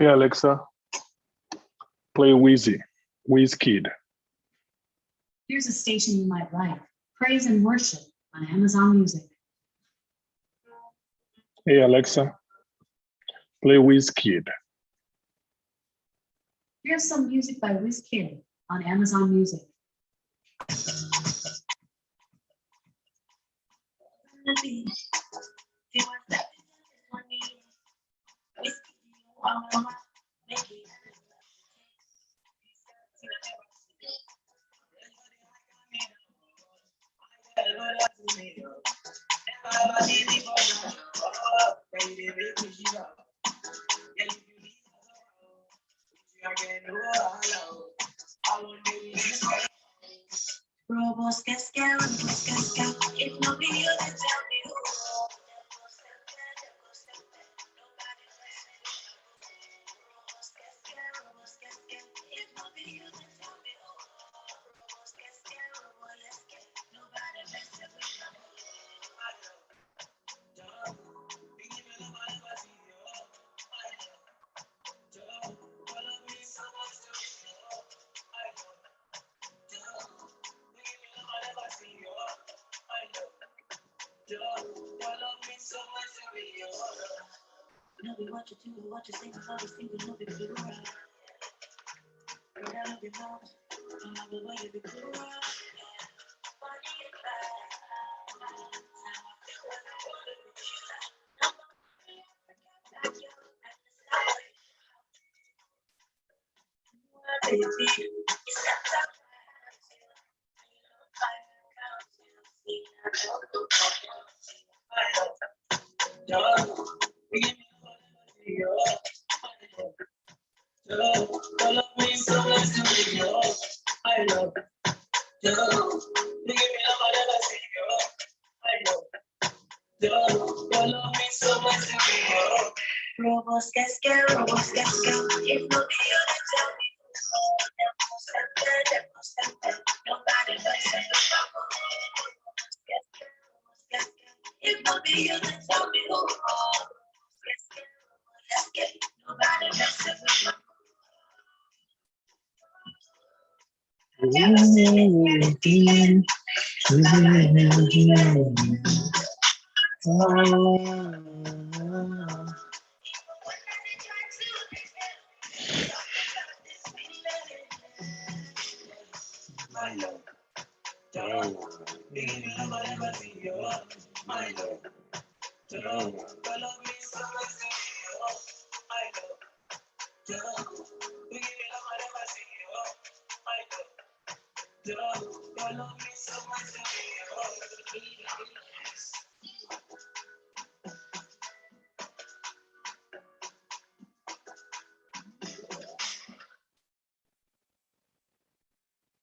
Hey Alexa, play Wizkid. Here's a station you might like. Praise and Worship on Amazon Music. Hey Alexa, play Wizkid. Here's some music by Wizkid on Amazon Music.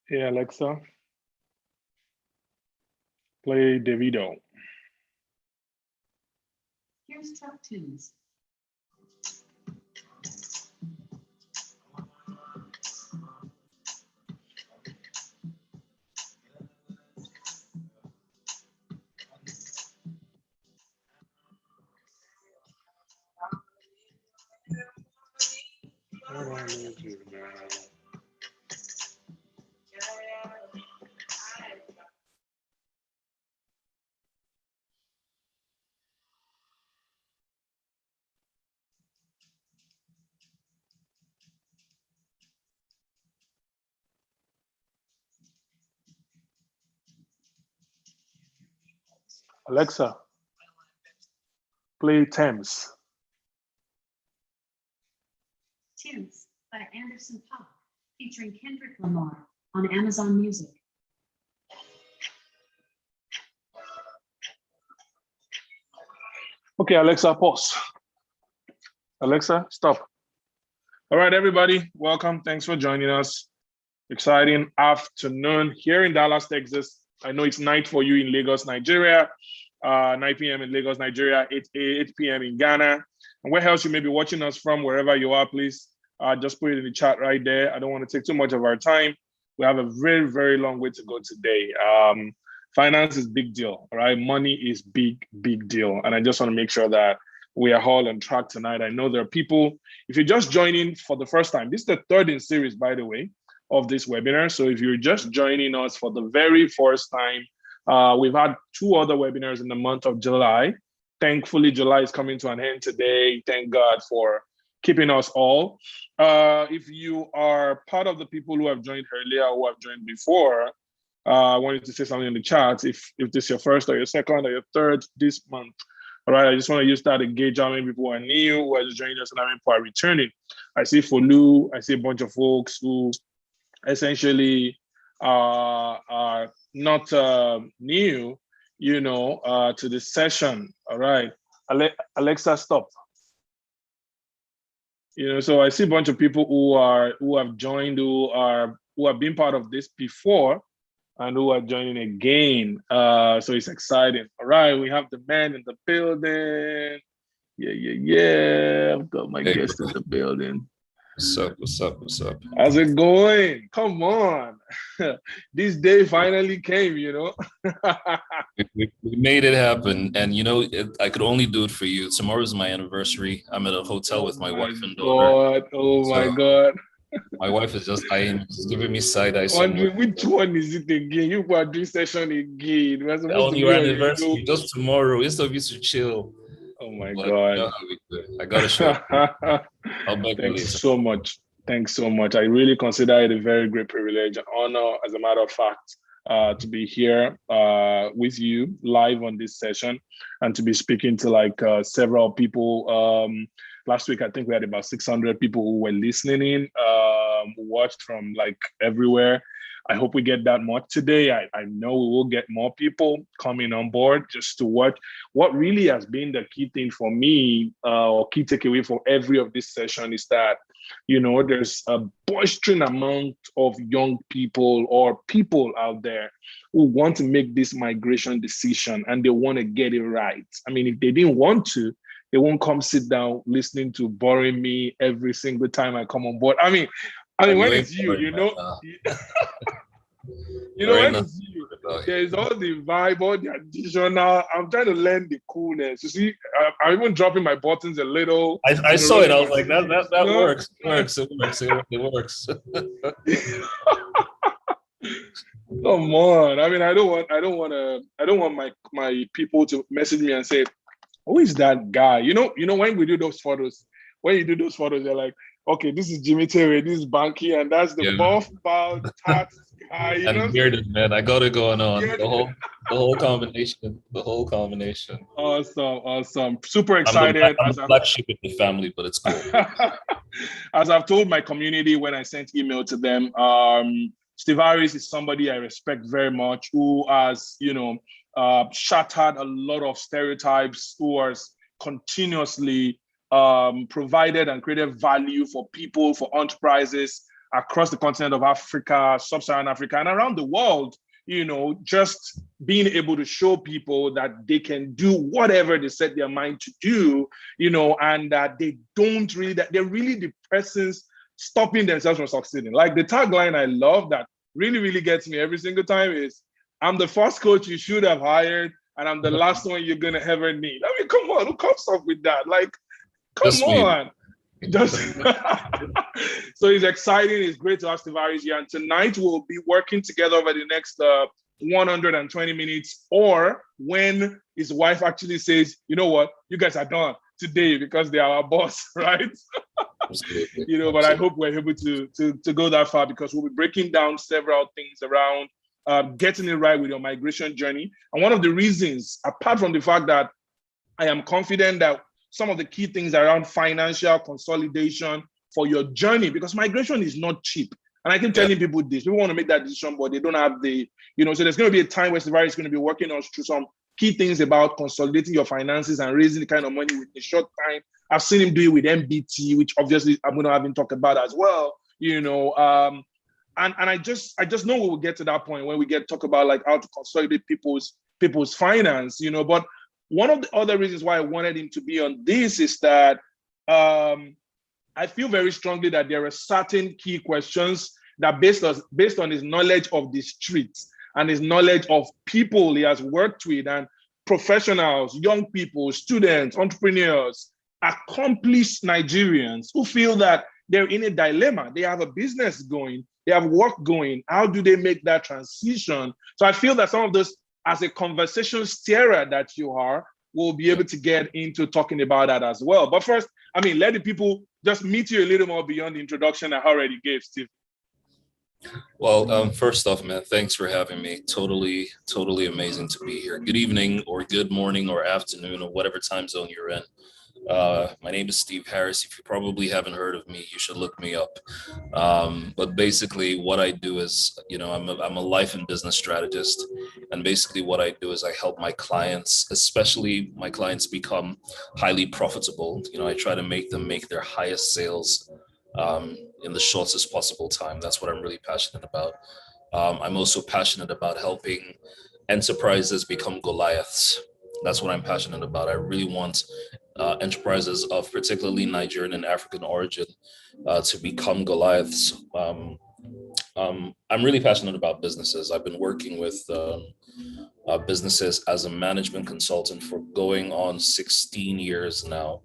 Hey Alexa, play Davido. Here's truck tunes. Alexa, play Thames. Tunes by Anderson Pop, featuring Kendrick Lamar on Amazon Music. Okay, Alexa, pause. Alexa, stop. All right, everybody, welcome. Thanks for joining us. Exciting afternoon here in Dallas, Texas. I know it's night for you in Lagos, Nigeria. 9 p.m. in Lagos, Nigeria, 8 p.m. in Ghana. And where else you may be watching us from, wherever you are, please just put it in the chat right there. I don't want to take too much of our time. We have a very, very long way to go today. Finance is big deal, all right? Money is big, big deal. And I just want to make sure that we are all on track tonight. I know there are people, if you're just joining for the first time, this is the third in series, by the way, of this webinar. So if you're just joining us for the very first time, we've had 2 other webinars in the month of July. Thankfully, July is coming to an end today. Thank God for keeping us all. If you are part of the people who have joined earlier, who have joined before, I wanted to say something in the chat. If this is your first or your second or your third this month, all right, I just want to use that to gauge how many people are new, who are just joining us, and how many people are returning. I see Folu, I see a bunch of folks who essentially are not new, to this session. All right, Alexa, stop. So I see a bunch of people who have joined, who have been part of this before, and who are joining again. So it's exciting. All right, we have the man in the building. Yeah. I've got my guest in the building. What's up? How's it going? Come on. This day finally came, We made it happen. And, I could only do it for you. Tomorrow's my anniversary. I'm at a hotel with my wife and daughter. My God. My wife is just giving me side eye. Which one is it again? You are doing session again. We're supposed on to your be anniversary, just tomorrow. Instead of you to chill. Oh my God. I gotta show up. Thanks so much. I really consider it a very great privilege and honor, as a matter of fact, to be here with you live on this session and to be speaking to several people. Last week, I think we had about 600 people who were listening in, watched from everywhere. I hope we get that much today. I know we will get more people coming on board just to watch. What really has been the key thing for me, or key takeaway for every of this session, is that, there's a boisterous amount of young people or people out there who want to make this migration decision and they want to get it right. I mean, if they didn't want to, they won't come sit down listening to boring me every single time I come on board. I mean, when it's you, when it's you, there's all the vibe, all the additional. I'm trying to learn the coolness. You see, I'm even dropping my buttons a little. I saw it. I was like, that works. It works. Come on. I mean, I don't want my people to message me and say, who is that guy? When we do those photos, they're like, okay, this is Jimmy Terry, this is Banky, and that's the buff bald tat guy. And bearded, man. I got it going on. The whole combination. Awesome. Super excited. I'm the black sheep in the family, but it's cool. As I've told my community when I sent email to them, Steve Harris is somebody I respect very much, who has, shattered a lot of stereotypes, who has continuously provided and created value for people, for enterprises, across the continent of Africa, sub-Saharan Africa, and around the world, just being able to show people that they can do whatever they set their mind to do, and that they're really the persons stopping themselves from succeeding. Like the tagline I love that really, really gets me every single time is, I'm the first coach you should have hired, and I'm the last one you're going to ever need. I mean, come on, who comes up with that? Like, come on. Just so it's exciting. It's great to have Steve here. And tonight we'll be working together over the next 120 minutes, or when his wife actually says, you know what, you guys are done today because they are our boss, right? But I hope we're able to go that far, because we'll be breaking down several things around getting it right with your migration journey. And one of the reasons, apart from the fact that I am confident that some of the key things around financial consolidation for your journey, because migration is not cheap. And I keep telling people this, we want to make that decision, but they don't have the, so there's going to be a time where Steve is going to be working us through some key things about consolidating your finances and raising the kind of money within a short time. I've seen him do it with MBT, which obviously I'm going to have him talk about as well, and I just know we will get to that point when we talk about like how to consolidate people's finance, but one of the other reasons why I wanted him to be on this is that I feel very strongly that there are certain key questions that based on his knowledge of the streets and his knowledge of people he has worked with and professionals, young people, students, entrepreneurs, accomplished Nigerians who feel that they're in a dilemma. They have a business going, they have work going. How do they make that transition? So I feel that some of those, as a conversation steerer that you are, will be able to get into talking about that as well. But first, let the people just meet you a little more beyond the introduction I already gave, Steve. Well, first off, man, thanks for having me. Totally amazing to be here. Good evening or good morning or afternoon or whatever time zone you're in. My name is Steve Harris. If you probably haven't heard of me, you should look me up. But basically what I do is, I'm a life and business strategist. And basically what I do is I help my clients, especially my clients, become highly profitable. I try to make them make their highest sales in the shortest possible time. That's what I'm really passionate about. I'm also passionate about helping enterprises become Goliaths. That's what I'm passionate about. I really want enterprises of particularly Nigerian and African origin to become Goliaths. I'm really passionate about businesses. I've been working with businesses as a management consultant for going on 16 years now.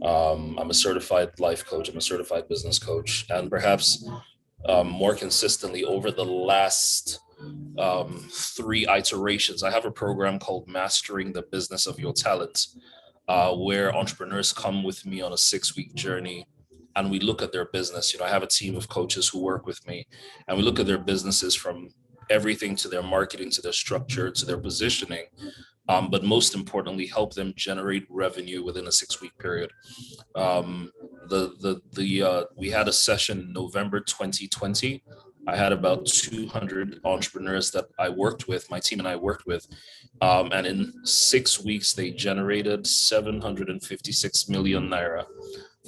I'm a certified life coach. I'm a certified business coach. And perhaps more consistently over the last 3 iterations, I have a program called Mastering the Business of Your Talent, where entrepreneurs come with me on a 6-week journey and we look at their business. I have a team of coaches who work with me and we look at their businesses from everything to their marketing, to their structure, to their positioning, but most importantly, help them generate revenue within a 6-week period. We had a session in November 2020. I had about 200 entrepreneurs that I worked with, my team and I worked with. And in 6 weeks, they generated 756 million naira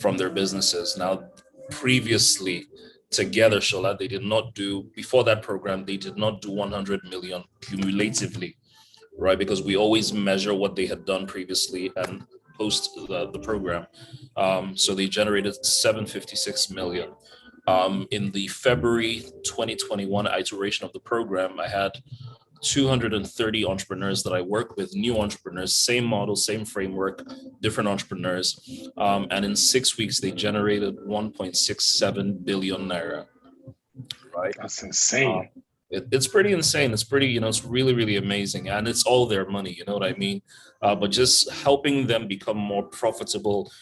from their businesses. Now, previously, together, Shola, before that program, they did not do 100 million cumulatively, right? Because we always measure what they had done previously and post the program. So they generated 756 million. In the February 2021 iteration of the program, I had 230 entrepreneurs that I work with, new entrepreneurs, same model, same framework, different entrepreneurs. And in 6 weeks, they generated 1.67 billion naira, right? That's insane. It's pretty insane. It's pretty, it's really, really amazing. And it's all their money, you know what I mean? But just helping them become more profitable,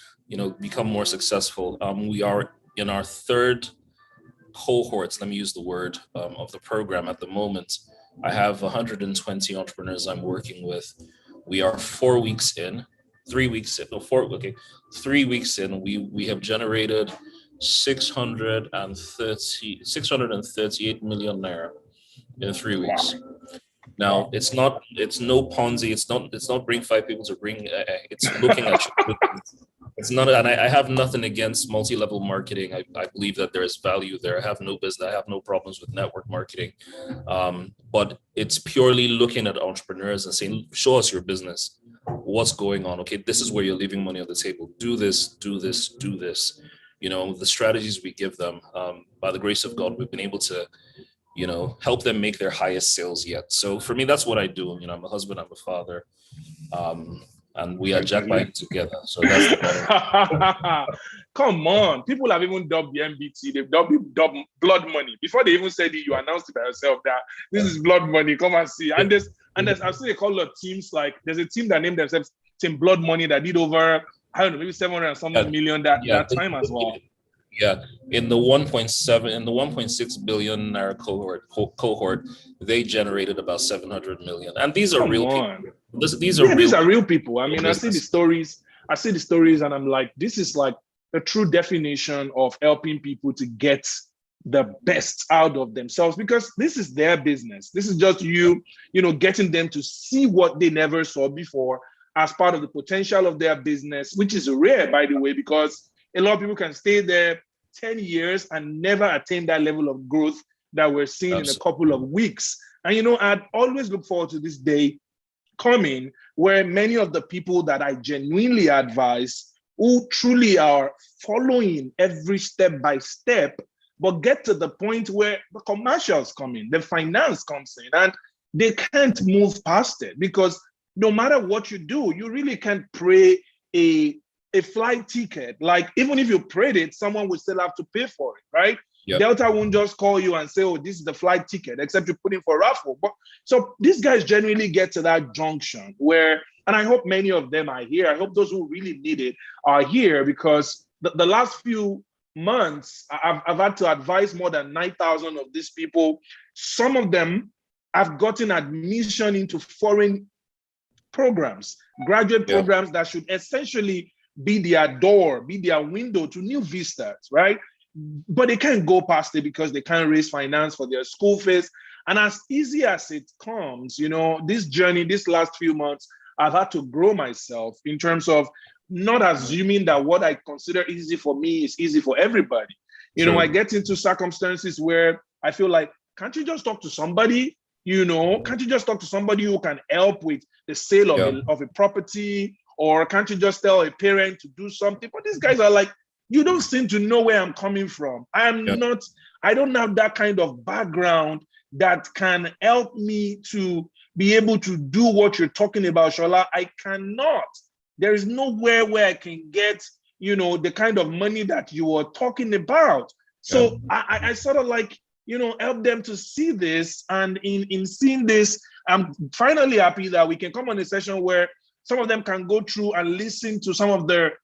become more successful. We are in our 3rd cohorts, let me use the word, of the program at the moment. I have 120 entrepreneurs I'm working with. We are 4 weeks in, 3 weeks in, 3 weeks in, we have generated 638 million naira in 3 weeks. Wow. Now, it's no Ponzi, it's not bring 5 people to bring, it's looking at you. It's not, and I have nothing against multi-level marketing. I believe that there is value there. I have no business, I have no problems with network marketing. But it's purely looking at entrepreneurs and saying, show us your business. What's going on? Okay, this is where you're leaving money on the table. Do this, do this, do this. You know, the strategies we give them, by the grace of God, we've been able to, you know, help them make their highest sales yet. So for me, that's what I do. You know, I'm a husband, I'm a father. And we are Japa together. So that's the better. Come on. People have even dubbed the MBT. They've dubbed blood money. Before they even said it, you announced it by yourself that this is blood money. Come and see. And there's I've seen a couple of teams, like there's a team that named themselves Team Blood Money that did over, I don't know, maybe 700 and something million that time as well. Yeah, in the 1.6 billion naira cohort, they generated about 700 million, and these are real people. These are real people. I mean, I see the stories, and I'm like, this is like the true definition of helping people to get the best out of themselves, because this is their business. This is just you know, getting them to see what they never saw before as part of the potential of their business, which is rare, by the way, because a lot of people can stay there 10 years and never attain that level of growth that we're seeing in a couple of weeks. And, you know, I'd always look forward to this day coming where many of the people that I genuinely advise, who truly are following every step by step, but get to the point where the commercials come in, the finance comes in, and they can't move past it, because no matter what you do, you really can't pray a flight ticket. Like, even if you prayed it, someone would still have to pay for it, right? Yep. Delta won't just call you and say, oh, this is the flight ticket, except you put in for raffle. But so these guys generally get to that junction where, and I hope many of them are here. I hope those who really need it are here, because the last few months, I've had to advise more than 9,000 of these people. Some of them have gotten admission into foreign programs, graduate programs that should essentially be their door, be their window to new vistas, right? But they can't go past it because they can't raise finance for their school fees. And as easy as it comes, you know, this journey, this last few months, I've had to grow myself in terms of not assuming that what I consider easy for me is easy for everybody. You know, I get into circumstances where I feel like, can't you just talk to somebody? You know, can't you just talk to somebody who can help with the sale of a property? Or can't you just tell a parent to do something? But these guys are like, you don't seem to know where I'm coming from. I don't have that kind of background that can help me to be able to do what you're talking about, Shola. I cannot. There is nowhere where I can get, you know, the kind of money that you are talking about. So I sort of like, you know, help them to see this. And in seeing this, I'm finally happy that we can come on a session where some of them can go through and listen to some of their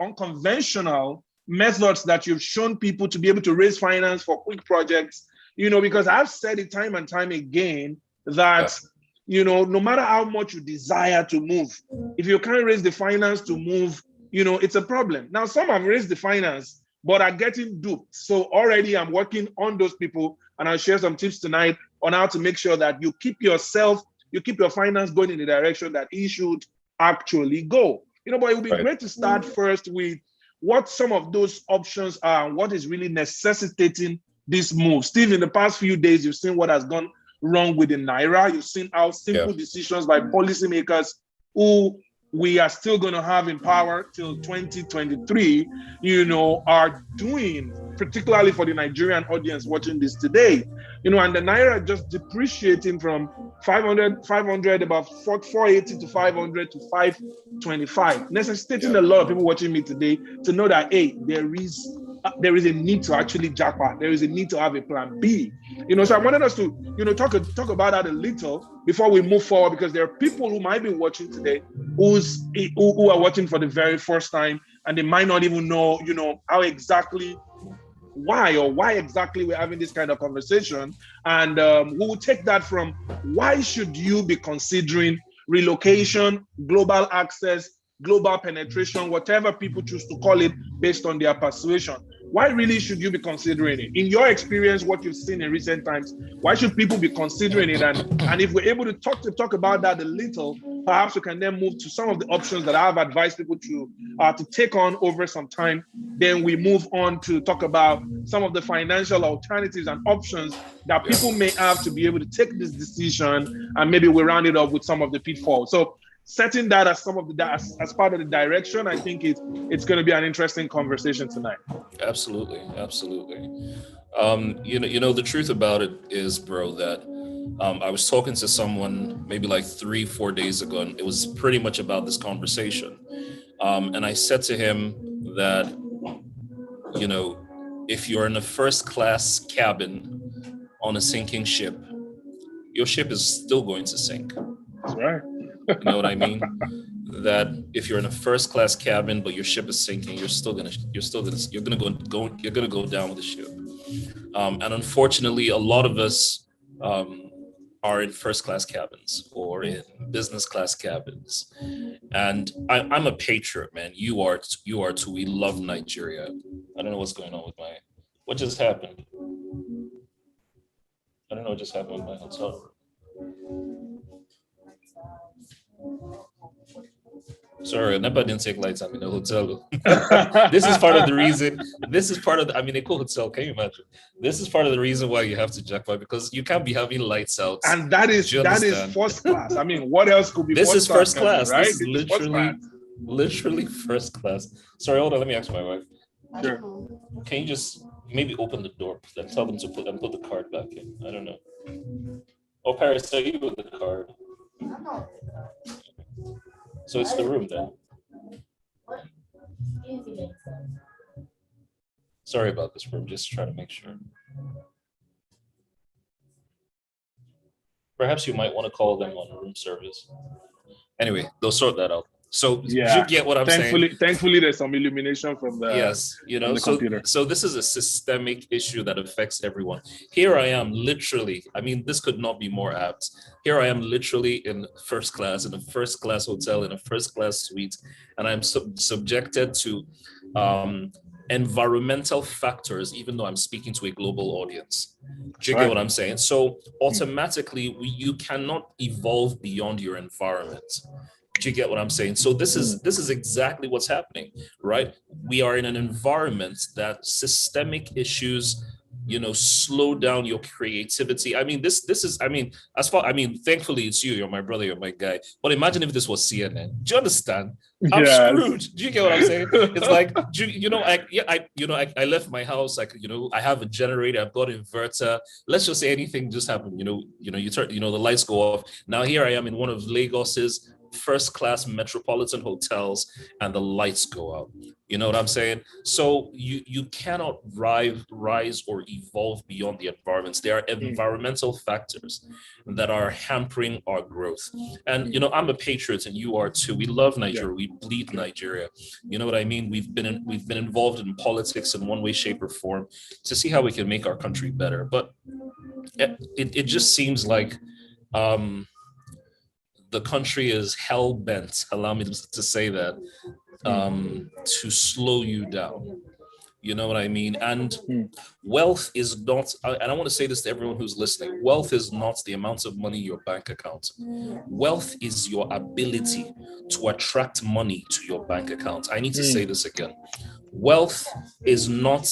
unconventional methods that you've shown people to be able to raise finance for quick projects. You know, because I've said it time and time again that, you know, no matter how much you desire to move, if you can't raise the finance to move, you know, it's a problem. Now, some have raised the finance, but are getting duped. So already I'm working on those people, and I'll share some tips tonight on how to make sure that you keep your finance going in the direction that it should actually go. You know, but it would be great to start first with what some of those options are and what is really necessitating this move. Steve, in the past few days, you've seen what has gone wrong with the Naira. You've seen how simple decisions by policymakers who we are still going to have in power till 2023, you know, are doing, particularly for the Nigerian audience watching this today. You know, and the Naira just depreciating from 500, about 480 to 500 to 525, necessitating a lot of people watching me today to know that, hey, there is a need to actually japa. There is a need to have a plan B. You know, so I wanted us to, you know, talk about that a little before we move forward, because there are people who might be watching today who are watching for the very first time, and they might not even know, you know, why exactly we're having this kind of conversation. And we will take that from why should you be considering relocation, global access, global penetration, whatever people choose to call it based on their persuasion. why really should you be considering it? In your experience, what you've seen in recent times, why should people be considering it? And if we're able to talk about that a little, perhaps we can then move to some of the options that I've advised people to take on over some time. Then we move on to talk about some of the financial alternatives and options that people may have to be able to take this decision, and maybe we round it up with some of the pitfalls. So setting that as some of the as part of the direction, I think it's going to be an interesting conversation tonight. Absolutely. You know, the truth about it is, bro, that I was talking to someone maybe like 3-4 days ago, and it was pretty much about this conversation. And I said to him that, you know, if you're in a first class cabin on a sinking ship, your ship is still going to sink. That's right. You know what I mean? That if you're in a first class cabin but your ship is sinking, you're gonna go down with the ship. And unfortunately, a lot of us are in first class cabins or in business class cabins. And I'm a patriot, man. You are too. We love Nigeria. I don't know what's going on with what just happened. I don't know what just happened with my hotel room. Sorry, NEPA didn't take lights. I'm in a hotel. This is part of the reason. I'm in a cool hotel. Can you imagine? This is part of the reason why you have to Japa, because you can't be having lights out. And that is first class. I mean, what else could be? This is first class, right? This is literally first class. Sorry, hold on. Let me ask my wife. Sure. Can you just maybe open the door and tell them to put the card back in? I don't know. Oh, Paris, are you with the card? So it's the room then. Sorry about this, room. Just trying to make sure. Perhaps you might want to call them on room service. Anyway, they'll sort that out. So yeah, you get what I'm saying? Thankfully, there's some illumination from the computer. So this is a systemic issue that affects everyone. Here I am, literally. I mean, this could not be more apt. Here I am, literally in first class, in a first class hotel, in a first class suite, and I'm subjected to environmental factors, even though I'm speaking to a global audience. Do you get what I'm saying? So automatically, you cannot evolve beyond your environment. Do you get what I'm saying? So this is exactly what's happening, right? We are in an environment that systemic issues, slow down your creativity. I mean, this is, thankfully it's you, you're my brother, you're my guy. But imagine if this was CNN. Do you understand? I'm screwed. Do you get what I'm saying? It's like, I left my house, I have a generator, I've got an inverter. Let's just say anything just happened, you turn, the lights go off. Now here I am in one of Lagos's first class metropolitan hotels and the lights go out. You know what I'm saying? So you cannot rise or evolve beyond the environments. There are environmental factors that are hampering our growth. And I'm a patriot and you are too. We love Nigeria. We bleed Nigeria. You know what I mean? We've been involved in politics in one way, shape, or form to see how we can make our country better. But it just seems like the country is hell-bent, allow me to say that, to slow you down. You know what I mean? And wealth is not, and I want to say this to everyone who's listening, wealth is not the amount of money in your bank account. Wealth is your ability to attract money to your bank account. I need to say this again. Wealth is not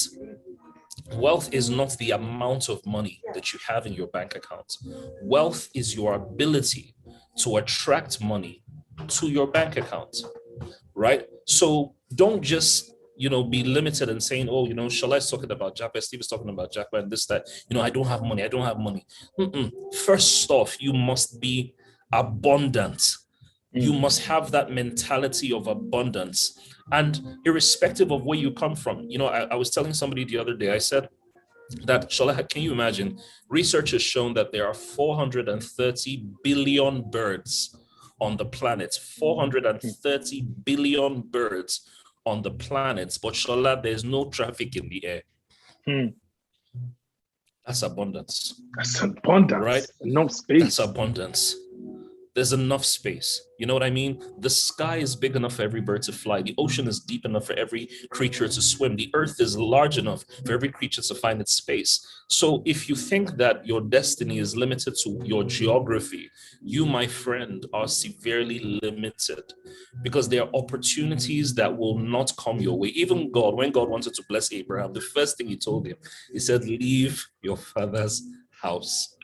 the amount of money that you have in your bank account. Wealth is your ability to attract money to your bank account, right? So don't just, be limited and saying, oh, Shala's talking about Japa, Steve is talking about Japa and this, that, I don't have money. First off, you must be abundant. You must have that mentality of abundance. And irrespective of where you come from, I was telling somebody the other day, I said, that, Shola, can you imagine? Research has shown that there are 430 billion birds on the planet. 430 billion birds on the planet. But Shola, there's no traffic in the air. That's abundance. That's abundance. Right? No space. That's abundance. There's enough space. You know what I mean? The sky is big enough for every bird to fly. The ocean is deep enough for every creature to swim. The earth is large enough for every creature to find its space. So if you think that your destiny is limited to your geography, you, my friend, are severely limited, because there are opportunities that will not come your way. Even God, when God wanted to bless Abraham, the first thing he told him, he said, leave your father's house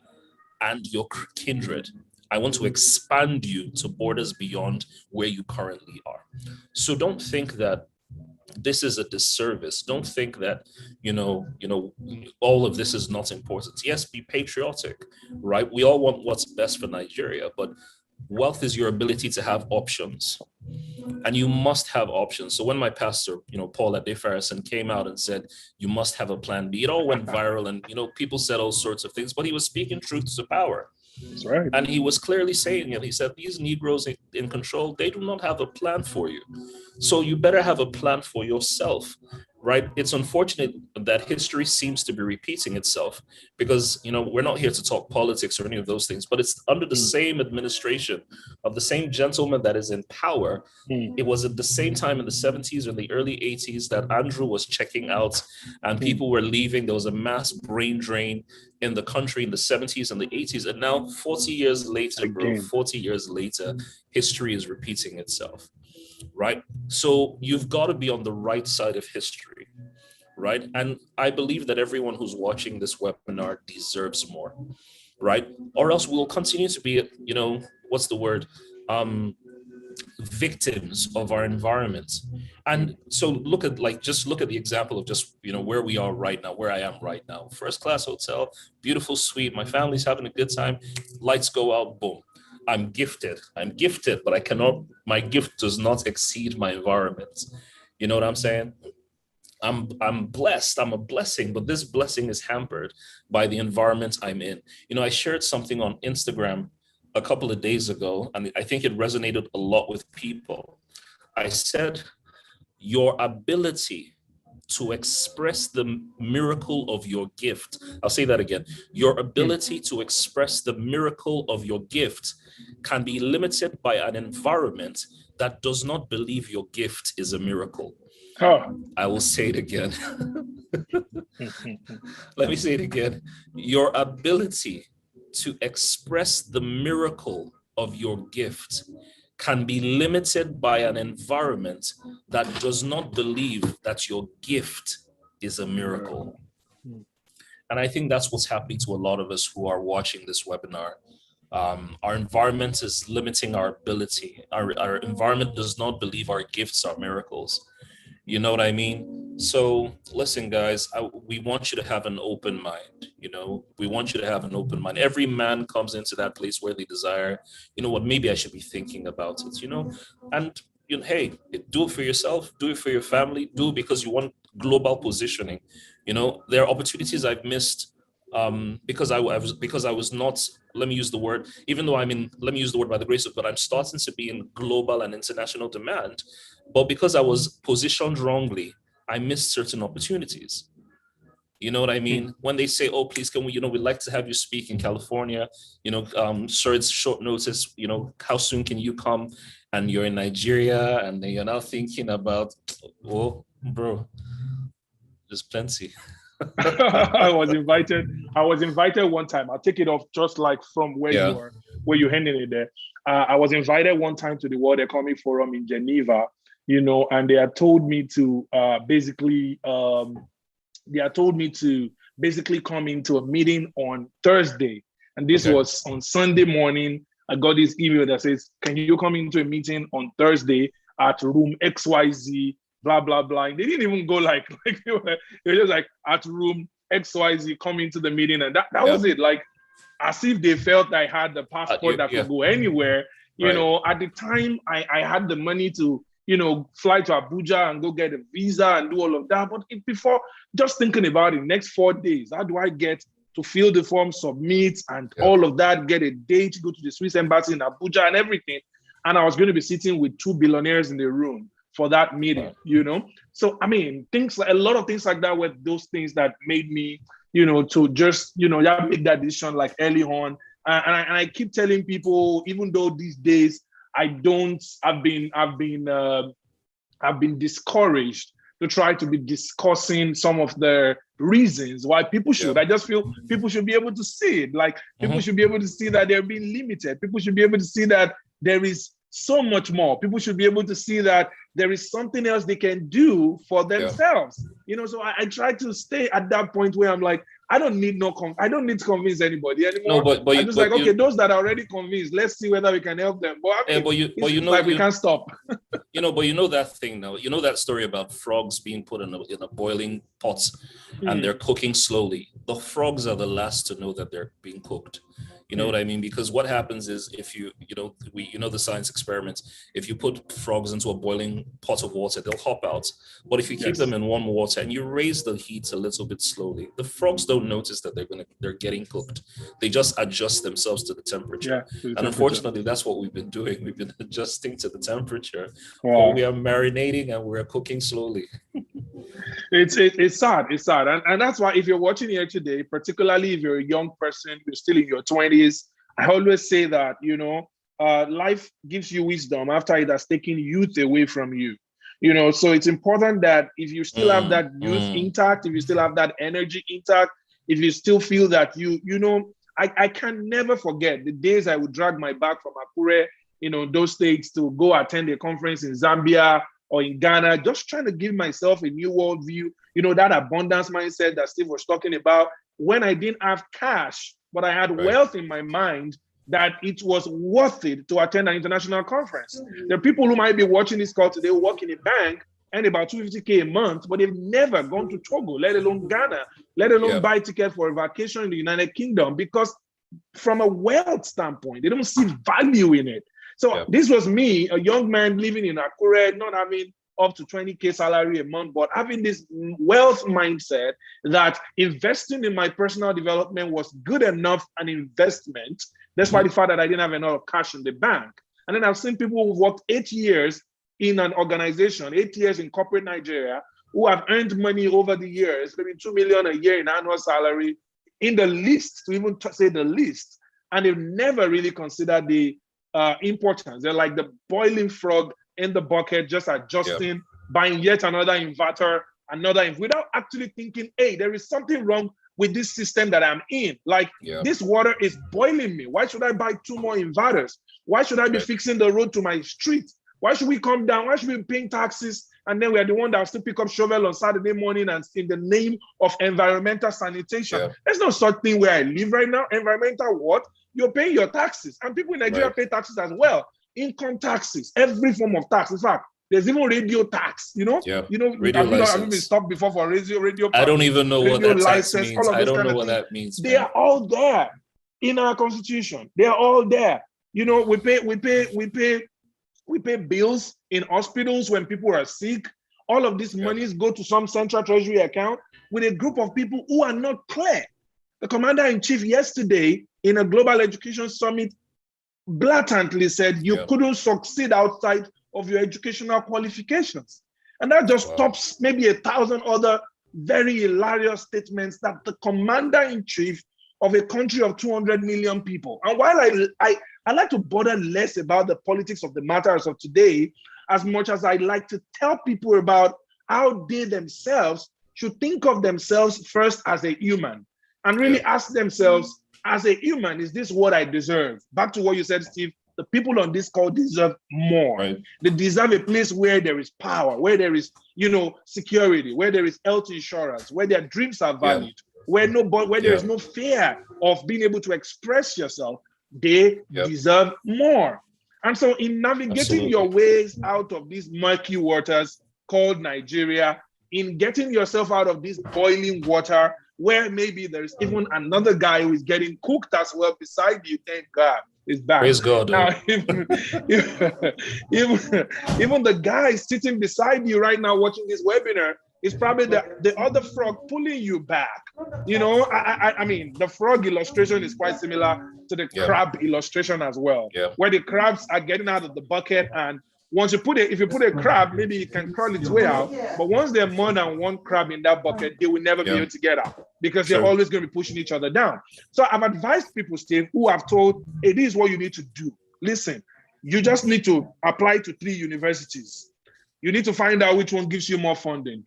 and your kindred. I want to expand you to borders beyond where you currently are. So don't think that this is a disservice. Don't think that, all of this is not important. Yes, be patriotic, right? We all want what's best for Nigeria, but wealth is your ability to have options, and you must have options. So when my pastor, Paul Adefarison, came out and said, you must have a plan B, it all went viral, and, people said all sorts of things, but he was speaking truth to power. That's right. And he was clearly saying it. He said, these Negroes in control, they do not have a plan for you. So you better have a plan for yourself, right? It's unfortunate that history seems to be repeating itself, because, we're not here to talk politics or any of those things, but it's under the same administration of the same gentleman that is in power. It was at the same time in the 70s or the early 80s that Andrew was checking out and people were leaving. There was a mass brain drain in the country in the 70s and the 80s. And now 40 years later, bro, 40 years later, history is repeating itself, right? So you've got to be on the right side of history, right? And I believe that everyone who's watching this webinar deserves more, right? Or else we'll continue to be, what's the word? Victims of our environment. And so look at the example of just, where we are right now, where I am right now. First class hotel, beautiful suite, my family's having a good time, lights go out, boom. I'm gifted, but my gift does not exceed my environment. You know what I'm saying? I'm blessed, I'm a blessing, but this blessing is hampered by the environment I'm in. I shared something on Instagram a couple of days ago, and I think it resonated a lot with people. I said, your ability to express the miracle of your gift. I'll say that again. Your ability to express the miracle of your gift can be limited by an environment that does not believe your gift is a miracle. I will say it again. Let me say it again. Your ability to express the miracle of your gift can be limited by an environment that does not believe that your gift is a miracle. And I think that's what's happening to a lot of us who are watching this webinar. Our environment is limiting our ability. Our environment does not believe our gifts are miracles. You know what I mean? So listen, guys, we want you to have an open mind. We want you to have an open mind. Every man comes into that place where they desire, maybe I should be thinking about it, and hey, do it for yourself, do it for your family, do it because you want global positioning. There are opportunities I've missed because I was not, let me use the word, even though let me use the word by the grace of God, I'm starting to be in global and international demand. But because I was positioned wrongly, I missed certain opportunities. You know what I mean? When they say, oh, please, can we, we'd like to have you speak in California, sure, it's short notice, how soon can you come? And you're in Nigeria, and then you're now thinking about, oh, bro, there's plenty. I was invited one time. I'll take it off just like from where you are, where you're handing it there. I was invited one time to the World Economic Forum in Geneva, and they had told me to basically come into a meeting on Thursday. And this was on Sunday morning. I got this email that says, can you come into a meeting on Thursday at room XYZ, blah, blah, blah. And they didn't even go like they were just like at room XYZ, come into the meeting. And that was it. Like, as if they felt I had the passport that could go anywhere. At the time, I had the money to, fly to Abuja and go get a visa and do all of that. But before, just thinking about it, next 4 days, how do I get to fill the form, submit, and all of that, get a date, go to the Swiss embassy in Abuja and everything. And I was going to be sitting with 2 billionaires in the room for that meeting, So, a lot of things like that were those things that made me, to just, make that decision like early on And I keep telling people, even though these days I've been discouraged to try to be discussing some of the reasons why people should. I just feel people should be able to see it. Like people should be able to see that they're being limited. People should be able to see that there is so much more. People should be able to see that there is something else they can do for themselves. So I try to stay at that point where I'm like, I don't need to convince anybody anymore. No, but I'm just like, okay, those that are already convinced, let's see whether we can help them. But I mean, we can't stop. But that thing now. You know that story about frogs being put in a boiling pot, and they're cooking slowly. The frogs are the last to know that they're being cooked. You know what I mean? Because what happens is if the science experiments, if you put frogs into a boiling pot of water, they'll hop out. But if you keep them in warm water and you raise the heat a little bit slowly, the frogs don't notice that they're getting cooked. They just adjust themselves to the temperature. And unfortunately, that's what we've been doing. We've been adjusting to the temperature. Wow. We are marinating and we're cooking slowly. It's sad. It's sad. And that's why if you're watching here today, particularly if you're a young person, you're still in your 20s, I always say that, life gives you wisdom after it has taken youth away from you. So it's important that if you still have that youth intact, if you still have that energy intact, if you still feel that I can never forget the days I would drag my bag from Akure, those states, to go attend a conference in Zambia or in Ghana, just trying to give myself a new worldview, that abundance mindset that Steve was talking about, when I didn't have cash, but I had wealth in my mind, that it was worth it to attend an international conference. There are people who might be watching this call today who work in a bank and about $250K a month, but they've never gone to Togo, let alone Ghana, let alone buy a ticket for a vacation in the United Kingdom, because from a wealth standpoint, they don't see value in it. So this was me, a young man living in Akure, not having up to 20K salary a month, but having this wealth mindset that investing in my personal development was good enough an investment, despite the fact that I didn't have enough cash in the bank. And then I've seen people who've worked 8 years in an organization, 8 years in corporate Nigeria, who have earned money over the years, maybe 2 million a year in annual salary, in the least, to even say the least, and they've never really considered the importance. They're like the boiling frog in the bucket, just adjusting, buying yet another inverter, without actually thinking, hey, there is something wrong with this system that I'm in. Like, this water is boiling me. Why should I buy 2 more inverters? Why should I be fixing the road to my street? Why should we come down? Why should we be paying taxes? And then we are the one that will still pick up shovel on Saturday morning and in the name of environmental sanitation. There's no such thing where I live right now. Environmental what? You're paying your taxes. And people in Nigeria pay taxes as well. Income taxes, every form of tax. In fact, there's even radio tax, Radio license. I've been stopped before for radio. I don't even know what that tax means. I don't know what that means. They are all there in our constitution. They are all there. We pay bills in hospitals when people are sick. All of these monies go to some central treasury account with a group of people who are not clear. The commander-in-chief yesterday in a global education summit blatantly said you couldn't succeed outside of your educational qualifications. And that just stops maybe 1,000 other very hilarious statements that the commander-in-chief of a country of 200 million people. And while I like to bother less about the politics of the matters of today, as much as I like to tell people about how they themselves should think of themselves first as a human and really ask themselves, as a human, is this what I deserve? Back to what you said, Steve, the people on this call deserve more. They deserve a place where there is power, where there is, security, where there is health insurance, where their dreams are valued, where there is no fear of being able to express yourself. They deserve more. And so in navigating your ways out of these murky waters called Nigeria, in getting yourself out of this boiling water, where maybe there's even another guy who is getting cooked as well beside you, thank God, is back. Praise God. Now, even the guy sitting beside you right now watching this webinar is probably the other frog pulling you back. I mean, the frog illustration is quite similar to the crab illustration as well, where the crabs are getting out of the bucket and Once you put it, if you put a crab, maybe it can crawl its way out. But once there are more than one crab in that bucket, they will never be able to get out because they're always going to be pushing each other down. So I've advised people, Steve, who have told, hey, this is what you need to do. Listen, you just need to apply to 3 universities. You need to find out which one gives you more funding.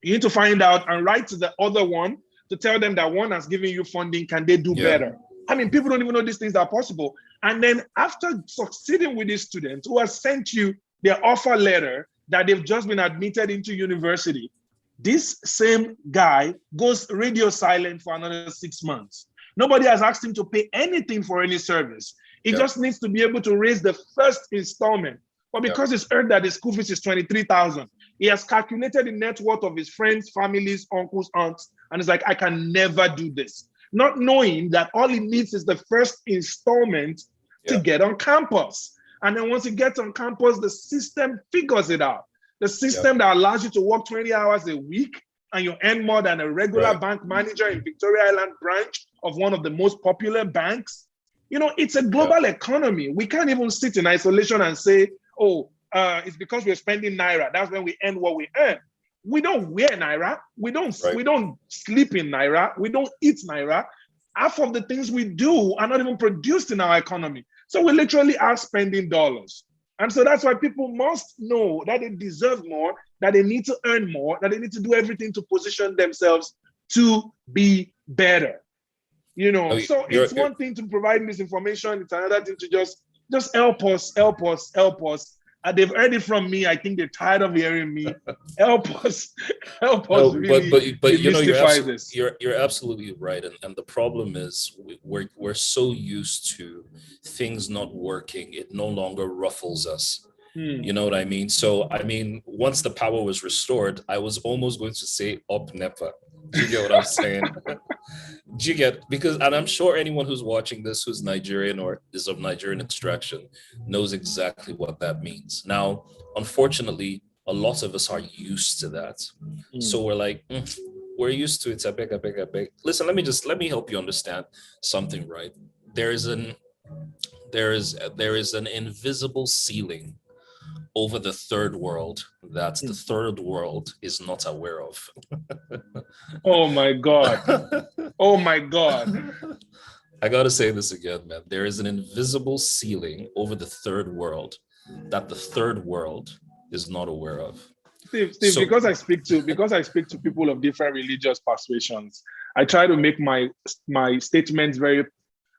You need to find out and write to the other one to tell them that one has given you funding, can they do better? I mean, people don't even know these things are possible. And then after succeeding with these students who have sent you their offer letter that they've just been admitted into university, this same guy goes radio silent for another 6 months. Nobody has asked him to pay anything for any service. He just needs to be able to raise the first installment. But because he's heard that the school fees is 23,000, he has calculated the net worth of his friends, families, uncles, aunts, and it's like, I can never do this. Not knowing that all he needs is the first installment to get on campus. And then once he gets on campus, the system figures it out. The system that allows you to work 20 hours a week and you earn more than a regular bank manager in Victoria Island branch of one of the most popular banks. You know, it's a global economy. We can't even sit in isolation and say, oh, it's because we're spending Naira. That's when we earn what we earn. We don't wear Naira. We don't sleep in Naira. We don't eat Naira. Half of the things we do are not even produced in our economy. So we literally are spending dollars. And so that's why people must know that they deserve more, that they need to earn more, that they need to do everything to position themselves to be better. You know, so it's one thing to provide this information. It's another thing to just help us. They've heard it from me. I think they're tired of hearing me. Help us really but you know, this. You're absolutely right. And the problem is we're so used to things not working, it no longer ruffles us. You know what I mean? So I mean, once the power was restored, I was almost going to say up NEPA. Do you get what I'm saying? Do you get, because, and I'm sure anyone who's watching this who's Nigerian or is of Nigerian extraction knows exactly what that means. Now, unfortunately, a lot of us are used to that. So we're like, we're used to it. I beg. Listen, let me help you understand something, right? There is an invisible ceiling over the third world that the third world is not aware of. Oh my God. Oh my God. I gotta say this again, man. There is an invisible ceiling over the third world that the third world is not aware of. Steve, so, because I speak to people of different religious persuasions, I try to make my statements very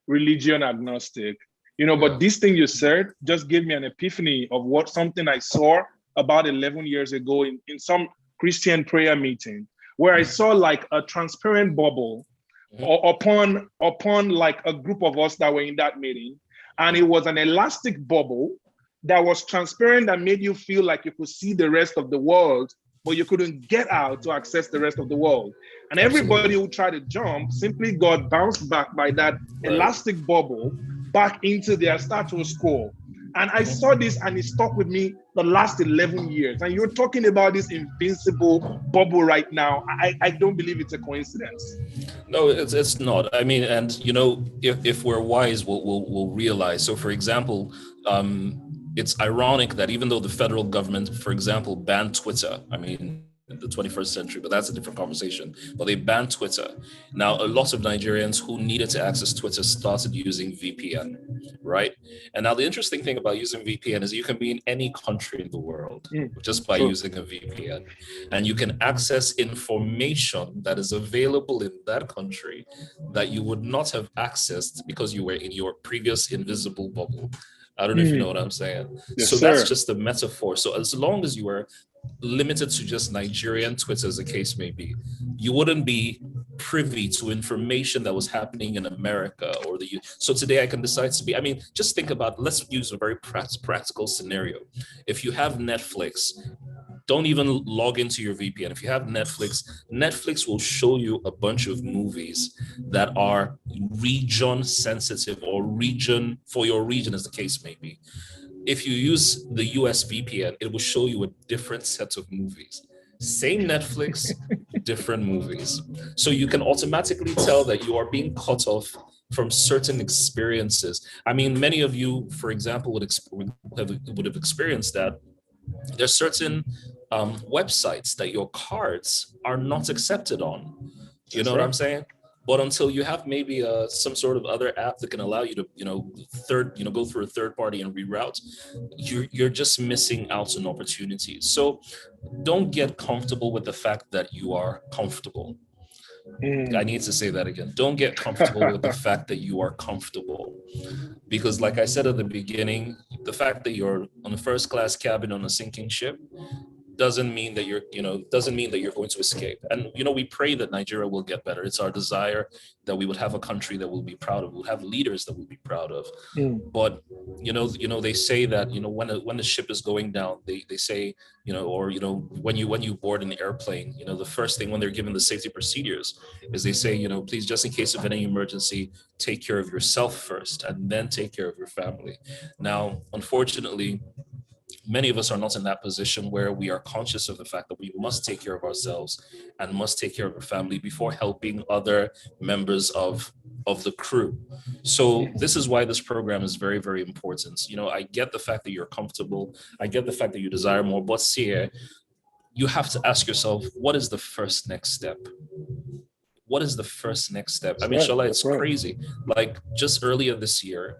religion agnostic. You know, but this thing you said just gave me an epiphany of something I saw about 11 years ago in some Christian prayer meeting, where I saw like a transparent bubble upon like a group of us that were in that meeting. And it was an elastic bubble that was transparent and made you feel like you could see the rest of the world, but you couldn't get out to access the rest of the world. And everybody who tried to jump simply got bounced back by that elastic bubble back into their status quo. And I saw this and it stuck with me the last 11 years. And you're talking about this invincible bubble right now. I don't believe it's a coincidence. No, it's not. I mean, and you know, if we're wise, we'll realize. So for example, it's ironic that even though the federal government, for example, banned Twitter, I mean, in the 21st century, but that's a different conversation. But they banned Twitter. Now, a lot of Nigerians who needed to access Twitter started using VPN, right? And now the interesting thing about using VPN is you can be in any country in the world just by using a VPN. And you can access information that is available in that country that you would not have accessed because you were in your previous invisible bubble. I don't know if you know what I'm saying. Yes, so sir. That's just a metaphor. So as long as you were limited to just Nigerian Twitter, as the case may be, you wouldn't be privy to information that was happening in America or the U. So today I can decide to be, I mean, just think about, let's use a very practical scenario. If you have Netflix, don't even log into your VPN. If you have Netflix will show you a bunch of movies that are region sensitive or region for your region, as the case may be. If you use the US VPN, it will show you a different set of movies. Same Netflix, different movies. So you can automatically tell that you are being cut off from certain experiences. I mean, many of you, for example, would have experienced that. There's certain websites that your cards are not accepted on. You know what I'm saying? But until you have maybe some sort of other app that can allow you to, go through a third party and reroute, you're just missing out on opportunities. So don't get comfortable with the fact that you are comfortable. I need to say that again. Don't get comfortable with the fact that you are comfortable. Because like I said at the beginning, the fact that you're on a first class cabin on a sinking ship doesn't mean that you're going to escape. And we pray that Nigeria will get better. It's our desire that we would have a country that we'll be proud of. We'll have leaders that we'll be proud of. But they say that when the ship is going down, they say when you board an airplane, the first thing when they're given the safety procedures is they say, please, just in case of any emergency, take care of yourself first and then take care of your family. Now, unfortunately, many of us are not in that position where we are conscious of the fact that we must take care of ourselves and must take care of our family before helping other members of the crew. So this is why this program is very, very important. I get the fact that you're comfortable. I get the fact that you desire more, but see, you have to ask yourself, what is the first next step? What is the first next step? I mean, Shola, it's crazy. Like just earlier this year,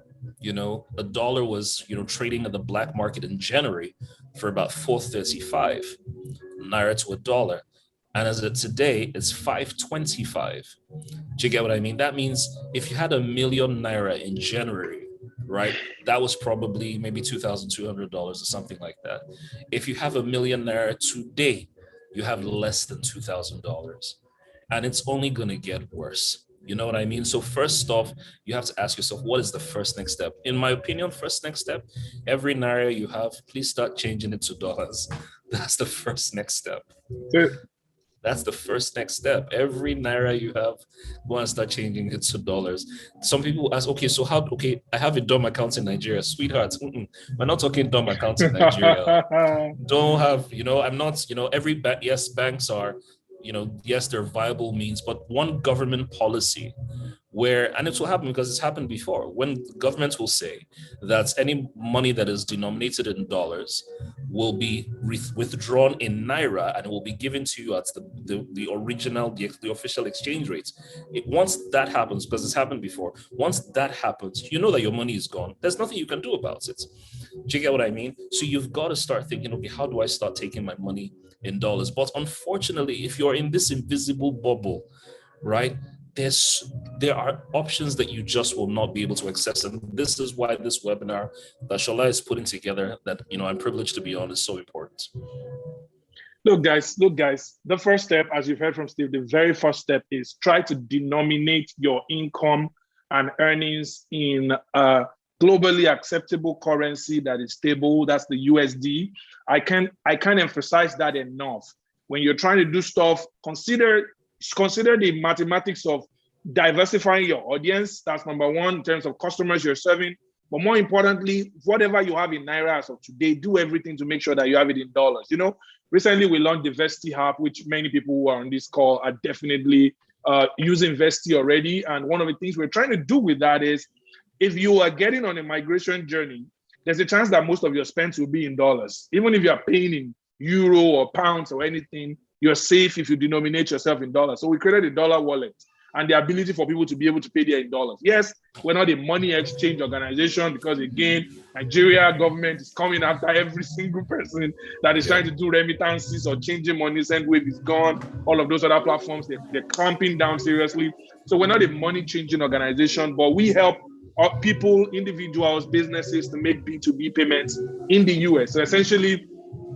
a dollar was, trading at the black market in January for about 4.35 naira to a dollar. And as of today, it's 5.25. Do you get what I mean? That means if you had 1 million naira in January, right, that was probably maybe $2,200 or something like that. If you have 1 million naira today, you have less than $2,000. And it's only going to get worse. You know what I mean? So first off, you have to ask yourself, what is the first next step? In my opinion, first next step, every naira you have, please start changing it to dollars. That's the first next step. That's the first next step. Every naira you have, go and start changing it to dollars. Some people ask, okay, so how, okay, I have a dumb account in Nigeria. Sweetheart, we're not talking dumb account in Nigeria. Don't have, I'm not, every yes, banks are, yes, they're viable means, but one government policy where, and it will happen because it's happened before, when governments will say that any money that is denominated in dollars will be withdrawn in naira and will be given to you at the original, the official exchange rate. Once that happens, because it's happened before, once that happens, you know that your money is gone. There's nothing you can do about it. Do you get what I mean? So you've got to start thinking, okay, how do I start taking my money in dollars? But unfortunately, if you're in this invisible bubble, right, there are options that you just will not be able to access. And this is why this webinar that Shola is putting together, that I'm privileged to be on, is so important. Look, guys, the first step, as you've heard from Steve, the very first step is try to denominate your income and earnings in a globally acceptable currency that is stable. That's the USD. I can't emphasize that enough. When you're trying to do stuff, consider the mathematics of diversifying your audience. That's number one, in terms of customers you're serving. But more importantly, whatever you have in naira as of today, do everything to make sure that you have it in dollars. Recently we launched the Vesti app, which many people who are on this call are definitely using Vesti already. And one of the things we're trying to do with that is, if you are getting on a migration journey, there's a chance that most of your spends will be in dollars. Even if you're paying in euro or pounds or anything, you're safe if you denominate yourself in dollars. So we created a dollar wallet and the ability for people to be able to pay there in dollars. Yes, we're not a money exchange organization because, again, Nigeria government is coming after every single person that is trying to do remittances or changing money. Sendwave is gone. All of those other platforms, they're clamping down seriously. So we're not a money changing organization, but we help people, individuals, businesses to make B2B payments in the US. So essentially,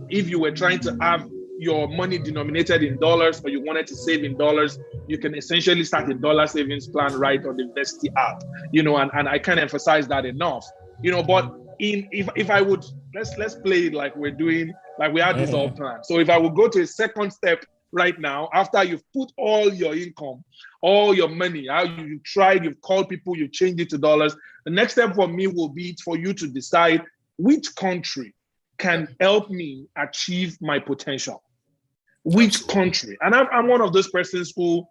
if you were trying to have your money denominated in dollars or you wanted to save in dollars, you can essentially start a dollar savings plan right on the Vesti app, and I can't emphasize that enough, but if I would, let's play it like we're doing, like we had this all planned. So if I would go to a second step right now, after you've put all your income, all your money, how you've tried, you've called people, you've changed it to dollars, the next step for me will be for you to decide which country can help me achieve my potential. Which country? And I'm one of those persons who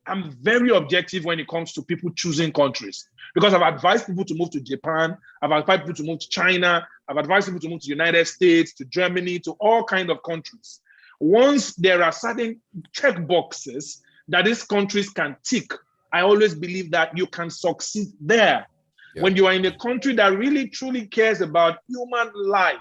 I'm very objective when it comes to people choosing countries, because I've advised people to move to Japan, I've advised people to move to China, I've advised people to move to the United States, to Germany, to all kinds of countries. Once there are certain check boxes that these countries can tick, I always believe that you can succeed there. Yeah. When you are in a country that really truly cares about human life.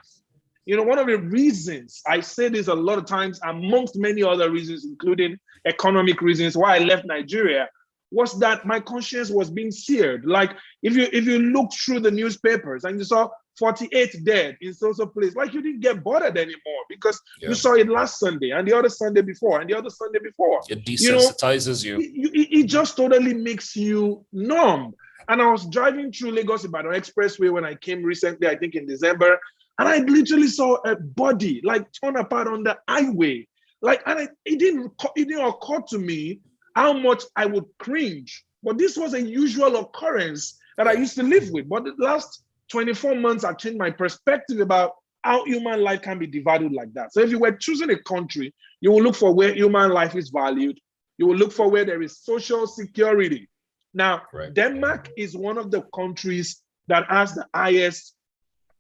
You know, one of the reasons I say this a lot of times, amongst many other reasons, including economic reasons, why I left Nigeria, was that my conscience was being seared. Like, if you look through the newspapers and you saw 48 dead in social place, like, you didn't get bothered anymore, because you saw it last Sunday and the other Sunday before and the other Sunday before. It desensitizes you. It just totally makes you numb. And I was driving through Lagos Ibadan Expressway when I came recently, I think in December, and I literally saw a body like torn apart on the highway. Like, and it didn't occur to me how much I would cringe. But this was a usual occurrence that I used to live with. But the last 24 months, I've changed my perspective about how human life can be devalued like that. So if you were choosing a country, you will look for where human life is valued. You will look for where there is social security. Now, Denmark is one of the countries that has the highest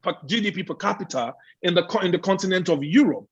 GDP per capita in the continent of Europe.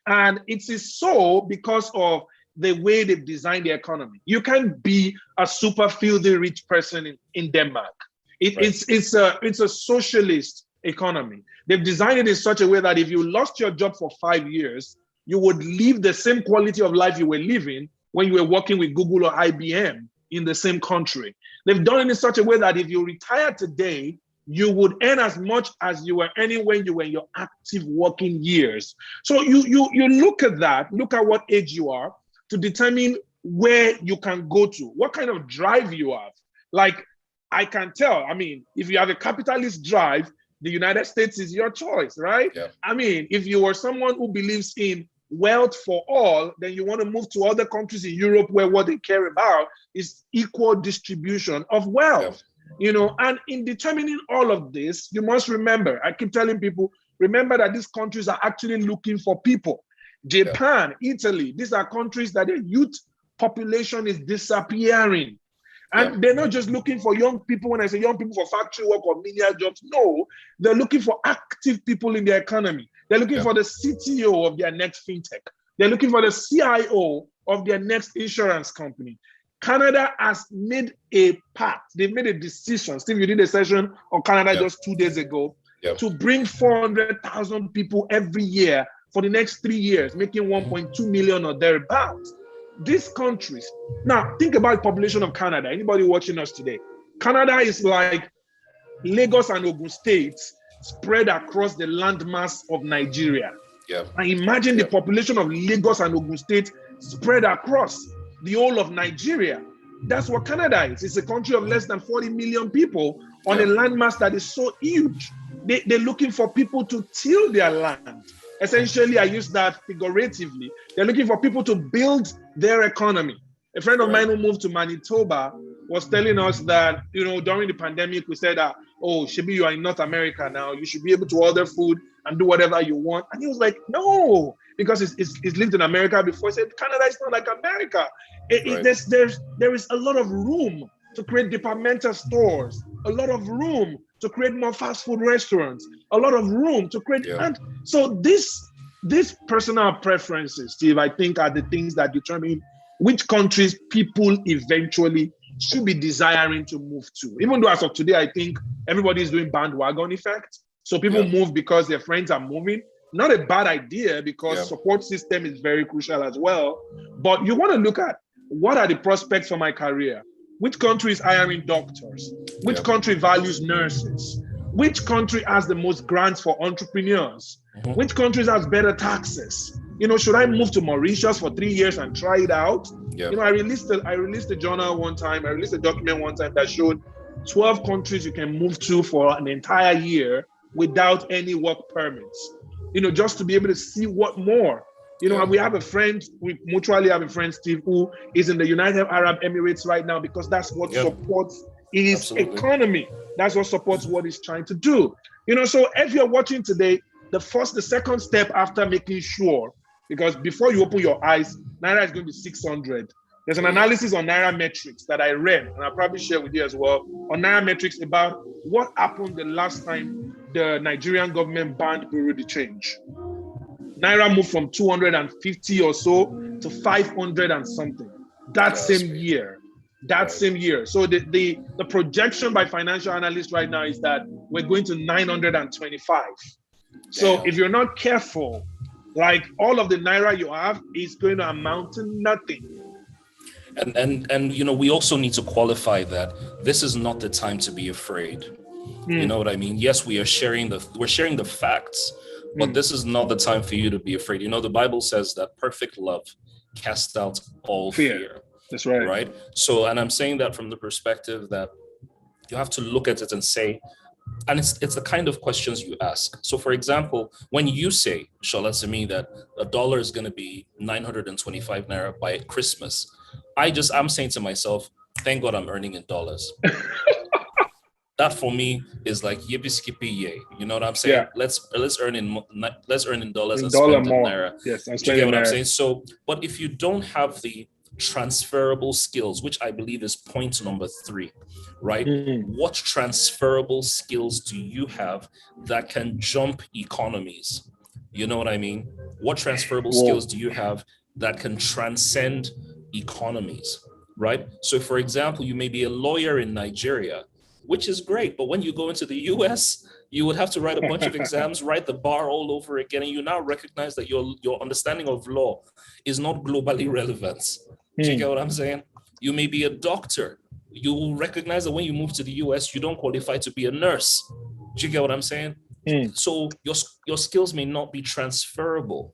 And it is so because of the way they've designed the economy. You can't be a super filthy rich person in Denmark. It's a socialist economy. They've designed it in such a way that if you lost your job for 5 years, you would live the same quality of life you were living when you were working with Google or IBM in the same country. They've done it in such a way that if you retire today, you would earn as much as you were earning when you were in your active working years. So you look at that, look at what age you are to determine where you can go to, what kind of drive you have. Like, I can tell, I mean, if you have a capitalist drive, the United States is your choice, right? Yeah. I mean, if you are someone who believes in wealth for all, then you want to move to other countries in Europe where what they care about is equal distribution of wealth. Yeah. You know, and in determining all of this, you must remember, I keep telling people, remember that these countries are actually looking for people. Japan, Italy, these are countries that the youth population is disappearing. And they're not just looking for young people. When I say young people for factory work or menial jobs, no, they're looking for active people in the economy. They're looking for the CTO of their next fintech. They're looking for the CIO of their next insurance company. Canada has made a pact. They've made a decision. Steve, you did a session on Canada just 2 days ago to bring 400,000 people every year for the next 3 years, making 1.2 million or thereabouts. These countries, now think about the population of Canada. Anybody watching us today? Canada is like Lagos and Ogun states spread across the landmass of Nigeria. And imagine the population of Lagos and Ogun state spread across the whole of Nigeria. That's what Canada is. It's a country of less than 40 million people on a landmass that is so huge. They're looking for people to till their land. Essentially, I use that figuratively. They're looking for people to build their economy. A friend of mine who moved to Manitoba was telling us that, you know, during the pandemic, we said, oh, Shibi, you are in North America now. You should be able to order food and do whatever you want. And he was like, no, because he's lived in America before. He said, Canada is not like America. There is a lot of room to create departmental stores, a lot of room to create more fast food restaurants, a lot of room to create. And so these personal preferences, Steve, I think are the things that determine which countries people eventually should be desiring to move to. Even though as of today, I think everybody is doing bandwagon effect. So people move because their friends are moving. Not a bad idea, because support system is very crucial as well. But you want to look at, what are the prospects for my career? Which country is hiring doctors? Which country values nurses? Which country has the most grants for entrepreneurs? Which countries has better taxes? You know, should I move to Mauritius for 3 years and try it out? You know, I released a journal one time, I released a document one time that showed 12 countries you can move to for an entire year without any work permits. You know, just to be able to see what more. You know, we mutually have a friend, Steve, who is in the United Arab Emirates right now, because that's what supports his economy. That's what supports what he's trying to do. You know, so if you're watching today, the second step after making sure, because before you open your eyes, Naira is going to be 600. There's an analysis on Nairametrics that I read, and I'll probably share with you as well, on Nairametrics about what happened the last time the Nigerian government banned Bureau de change. Naira moved from 250 or so to 500 and something that same year. Same year. So the projection by financial analysts right now is that we're going to 925. So if you're not careful, like all of the Naira you have is going to amount to nothing. And you know, we also need to qualify that this is not the time to be afraid. You know what I mean? Yes, we're sharing the facts, but this is not the time for you to be afraid. You know, the Bible says that perfect love casts out all fear. That's right. Right? So, and I'm saying that from the perspective that you have to look at it and say, and it's the kind of questions you ask. So, for example, when you say, Shola, to me that $1 is going to be 925 Naira by Christmas, I'm saying to myself, thank God I'm earning in dollars. That for me is like yippee skippy yay. You know what I'm saying? Yeah. Let's earn in dollars and dollar spend in more. Naira. Yes, and Do you get what I'm Naira. saying? So, but if you don't have the transferable skills, which I believe is point number 3, right? What transferable skills do you have that can jump economies? You know what I mean? What transferable skills do you have that can transcend economies, right? So for example, you may be a lawyer in Nigeria, which is great, but when you go into the US, you would have to write a bunch of exams, write the bar all over again, and you now recognize that your understanding of law is not globally relevant. Do you get what I'm saying? You may be a doctor. You will recognize that when you move to the US, you don't qualify to be a nurse. Do you get what I'm saying? So your skills may not be transferable,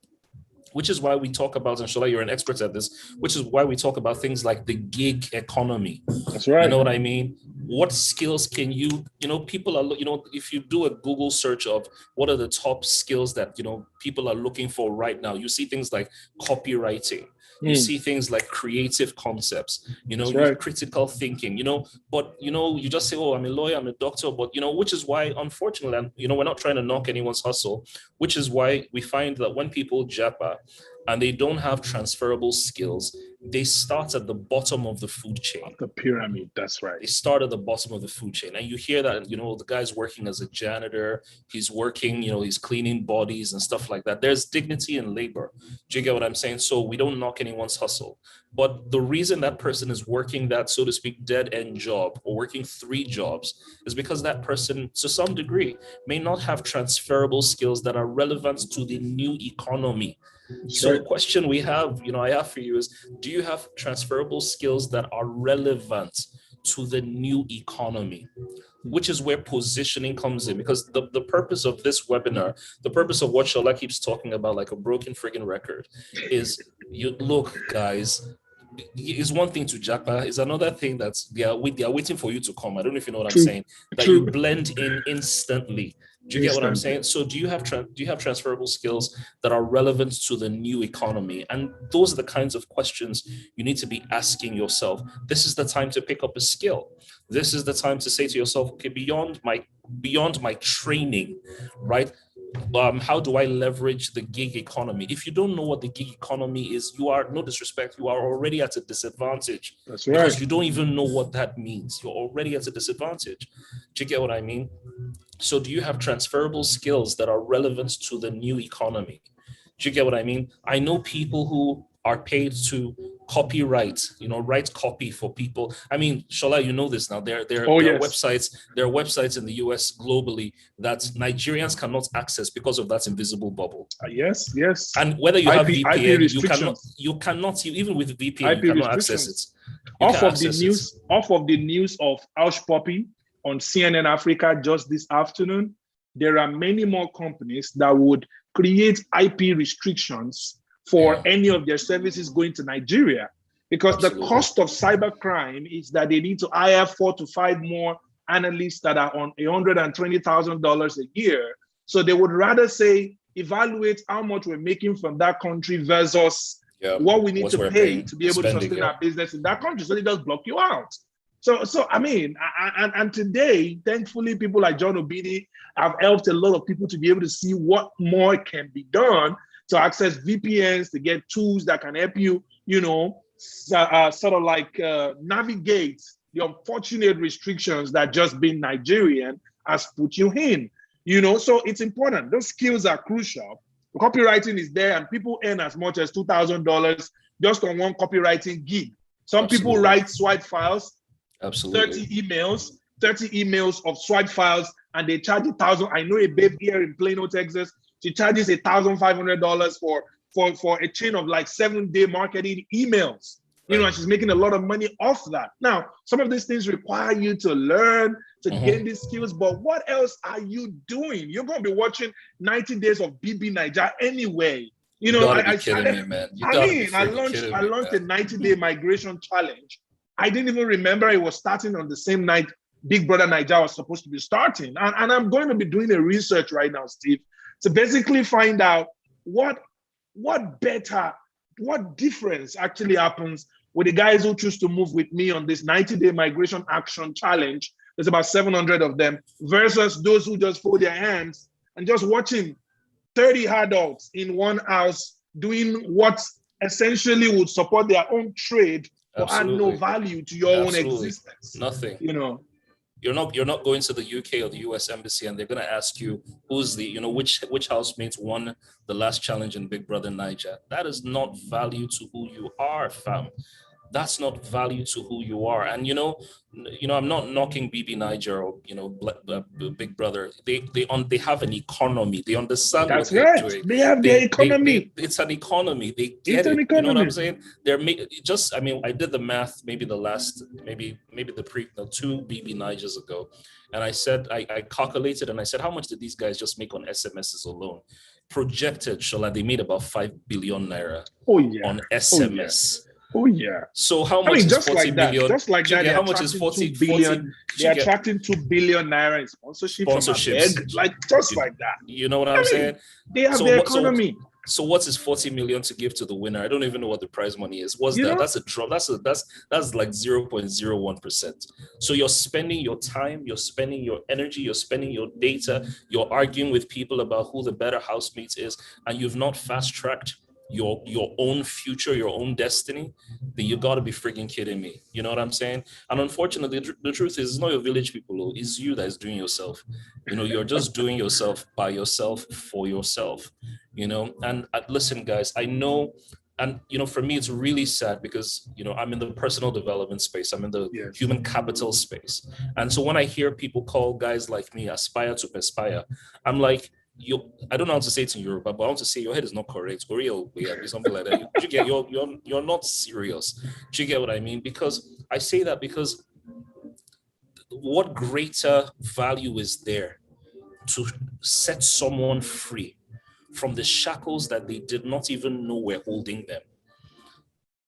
which is why we talk about, and Shola, you're an expert at this, which is why we talk about things like the gig economy. That's right. You know what I mean? What skills can you know, people are, you know, if you do a Google search of what are the top skills that, you know, people are looking for right now, you see things like copywriting. You see things like creative concepts, you know, critical thinking, you know, but, you know, you just say, oh, I'm a lawyer, I'm a doctor, but, you know, which is why, unfortunately, and, you know, we're not trying to knock anyone's hustle, which is why we find that when people Japa and they don't have transferable skills, they start at the bottom of the food chain. The pyramid, that's right. They start at the bottom of the food chain. And you hear that, you know, the guy's working as a janitor, he's working, you know, he's cleaning bodies and stuff like that. There's dignity in labor. Do you get what I'm saying? So we don't knock anyone's hustle. But the reason that person is working that, so to speak, dead-end job or working 3 jobs is because that person, to some degree, may not have transferable skills that are relevant to the new economy. So the question we have, you know, I have for you is, do you have transferable skills that are relevant to the new economy? Which is where positioning comes in, because the purpose of this webinar, the purpose of what Shola keeps talking about like a broken friggin' record is, you look, guys, is one thing to Japa, is another thing that's they are waiting for you to come. I don't know if you know what I'm saying, that you blend in instantly. Do you get what I'm saying? So do you have transferable skills that are relevant to the new economy? And those are the kinds of questions you need to be asking yourself. This is the time to pick up a skill. This is the time to say to yourself, okay, beyond my training, right? How do I leverage the gig economy? If you don't know what the gig economy is, you are, no disrespect, you are already at a disadvantage. That's right. Because you don't even know what that means. You're already at a disadvantage. Do you get what I mean? So do you have transferable skills that are relevant to the new economy? Do you get what I mean? I know people who are paid to copyright, you know, write copy for people. I mean, Shola, you know this now. There are websites in the US globally that Nigerians cannot access because of that invisible bubble. Yes. And whether you have VPN, you cannot, even with VPN, you cannot access it. Off of the news of Hush Puppy on CNN Africa just this afternoon, there are many more companies that would create IP restrictions for any of their services going to Nigeria, because the cost of cybercrime is that they need to hire 4 to 5 more analysts that are on $120,000 a year. So they would rather say, evaluate how much we're making from that country versus what we need to pay to be able to sustain our business in that country. So they just block you out. So I mean, and today, thankfully, people like John Obidi have helped a lot of people to be able to see what more can be done to access VPNs, to get tools that can help you, you know, sort of like navigate the unfortunate restrictions that just being Nigerian has put you in. So it's important. Those skills are crucial. Copywriting is there, and people earn as much as $2,000 just on one copywriting gig. Some people write swipe files, 30 emails of swipe files, and they charge $1,000. I know a babe here in Plano, Texas. She charges $1,500 for a chain of like 7-day marketing emails. And she's making a lot of money off that. Now, some of these things require you to learn, to gain these skills, but what else are you doing? You're going to be watching 90 days of BB Niger anyway. I started, me, I launched a 90-day migration challenge. I didn't even remember it was starting on the same night Big Brother Niger was supposed to be starting. And I'm going to be doing a research right now, Steve, to basically find out what difference actually happens with the guys who choose to move with me on this 90-day migration action challenge. There's about 700 of them versus those who just fold their hands and just watching 30 adults in one house doing what essentially would support their own trade but add no value to your own existence. Nothing. You're not going to the UK or the US embassy and they're going to ask you who's the, which housemates won the last challenge in Big Brother Niger. That is not value to who you are, fam. That's not value to who you are. And I'm not knocking BB Niger or Big Brother. They have an economy. They understand what they're doing. They have their economy. It's an economy. They get it. You know what I'm saying? I did the math. Maybe the 2 BB Nigers ago, and I said I calculated and I said how much did these guys just make on SMSs alone? Projected, Shola, they made about 5 billion naira on SMS. Oh yeah. So how much is 40 million? Just like that. How much is 40 billion? They're attracting 2 billion naira in sponsorships. Like that. You know what I'm saying? They have their economy. So what is 40 million to give to the winner? I don't even know what the prize money is. What's that? That's a drop. That's like 0.01%. So you're spending your time, you're spending your energy, you're spending your data, you're arguing with people about who the better housemate is, and you've not fast-tracked your own future, your own destiny, then you got to be freaking kidding me. You know what I'm saying? And unfortunately, the truth is, it's not your village people, it's you that is doing yourself. You're just doing yourself by yourself for yourself. And listen, guys, I know, and for me, it's really sad because I'm in the personal development space, I'm in the human capital space, and so when I hear people call guys like me aspire to perspire, I'm like, I don't know how to say it in Yoruba, but I want to say your head is not correct, or something like that. You get you're not serious. Do you get what I mean? Because I say that because what greater value is there to set someone free from the shackles that they did not even know were holding them?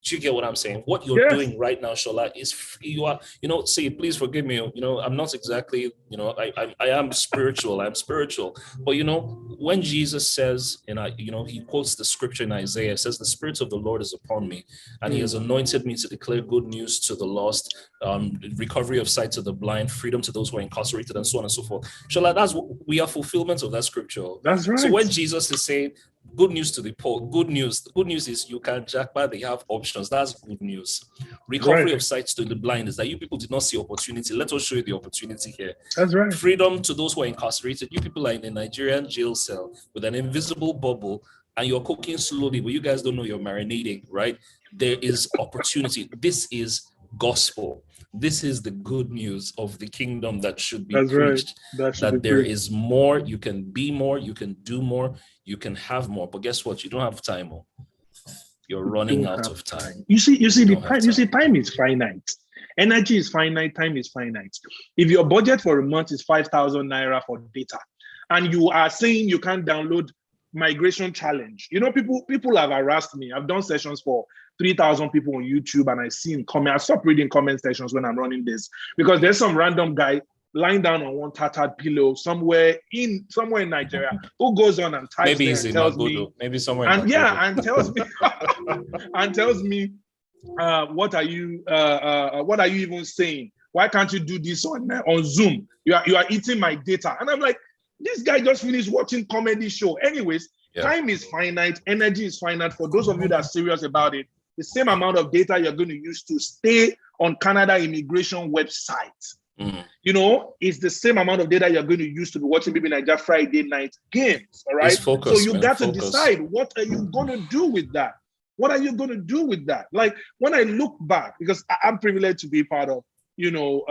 Do you get what I'm saying? What you're doing right now, Shola, is you are, see, please forgive me. I'm not exactly, I am spiritual. I'm spiritual. But, when Jesus says, he quotes the scripture in Isaiah, it says, the Spirit of the Lord is upon me, and he has anointed me to declare good news to the lost, recovery of sight to the blind, freedom to those who are incarcerated, and so on and so forth. Shola, we are fulfillment of that scripture. That's right. So when Jesus is saying, good news to the poor, good news is you can Japa, they have options. That's good news. Recovery of sight to the blind is that you people did not see opportunity. Let us show you the opportunity here. That's right. Freedom to those who are incarcerated. You people are in a Nigerian jail cell with an invisible bubble and you're cooking slowly, but you guys don't know you're marinating, right? There is opportunity. This is gospel. This is the good news of the kingdom that should be preached. That there is more, you can be more, you can do more, you can have more. But guess what? You don't have time. You're running out of time. You see, time is finite. Energy is finite, time is finite. If your budget for a month is 5,000 naira for data, and you are saying you can't download migration challenge, people have harassed me. I've done sessions for 3,000 people on YouTube, and I see in comment. I stop reading comment sections when I'm running this because there's some random guy lying down on one tattered pillow somewhere in Nigeria who goes on and types maybe and tells me, maybe somewhere and tells me and tells me, what are you even saying? Why can't you do this on Zoom? You are eating my data. And I'm like, this guy just finished watching comedy show. Anyways, time is finite, energy is finite. For those of you that are serious about it, the same amount of data you're going to use to stay on Canada immigration website. You know, it's the same amount of data you're going to use to be watching maybe Nigeria Friday night games, all right? Focus, so you got to decide, what are you going to do with that? What are you going to do with that? Like, when I look back, because I'm privileged to be part of, you know,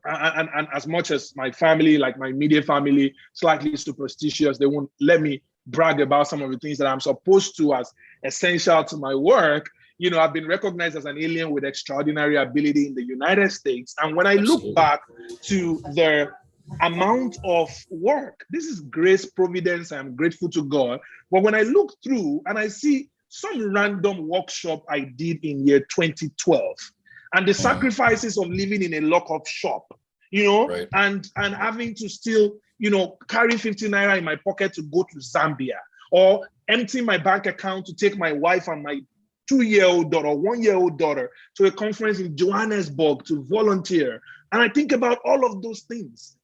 and as much as my family, like my immediate family, slightly superstitious, they won't let me brag about some of the things that I'm supposed to as essential to my work. You know, I've been recognized as an alien with extraordinary ability in the United States. And when I look back to the amount of work, this is grace, providence, I'm grateful to God. But when I look through and I see some random workshop I did in year 2012, and the sacrifices of living in a lock-up shop, you know, and having to still, you know, carry 50 naira in my pocket to go to Zambia, or empty my bank account to take my wife and my 2-year-old daughter, 1-year-old daughter to a conference in Johannesburg to volunteer. And I think about all of those things.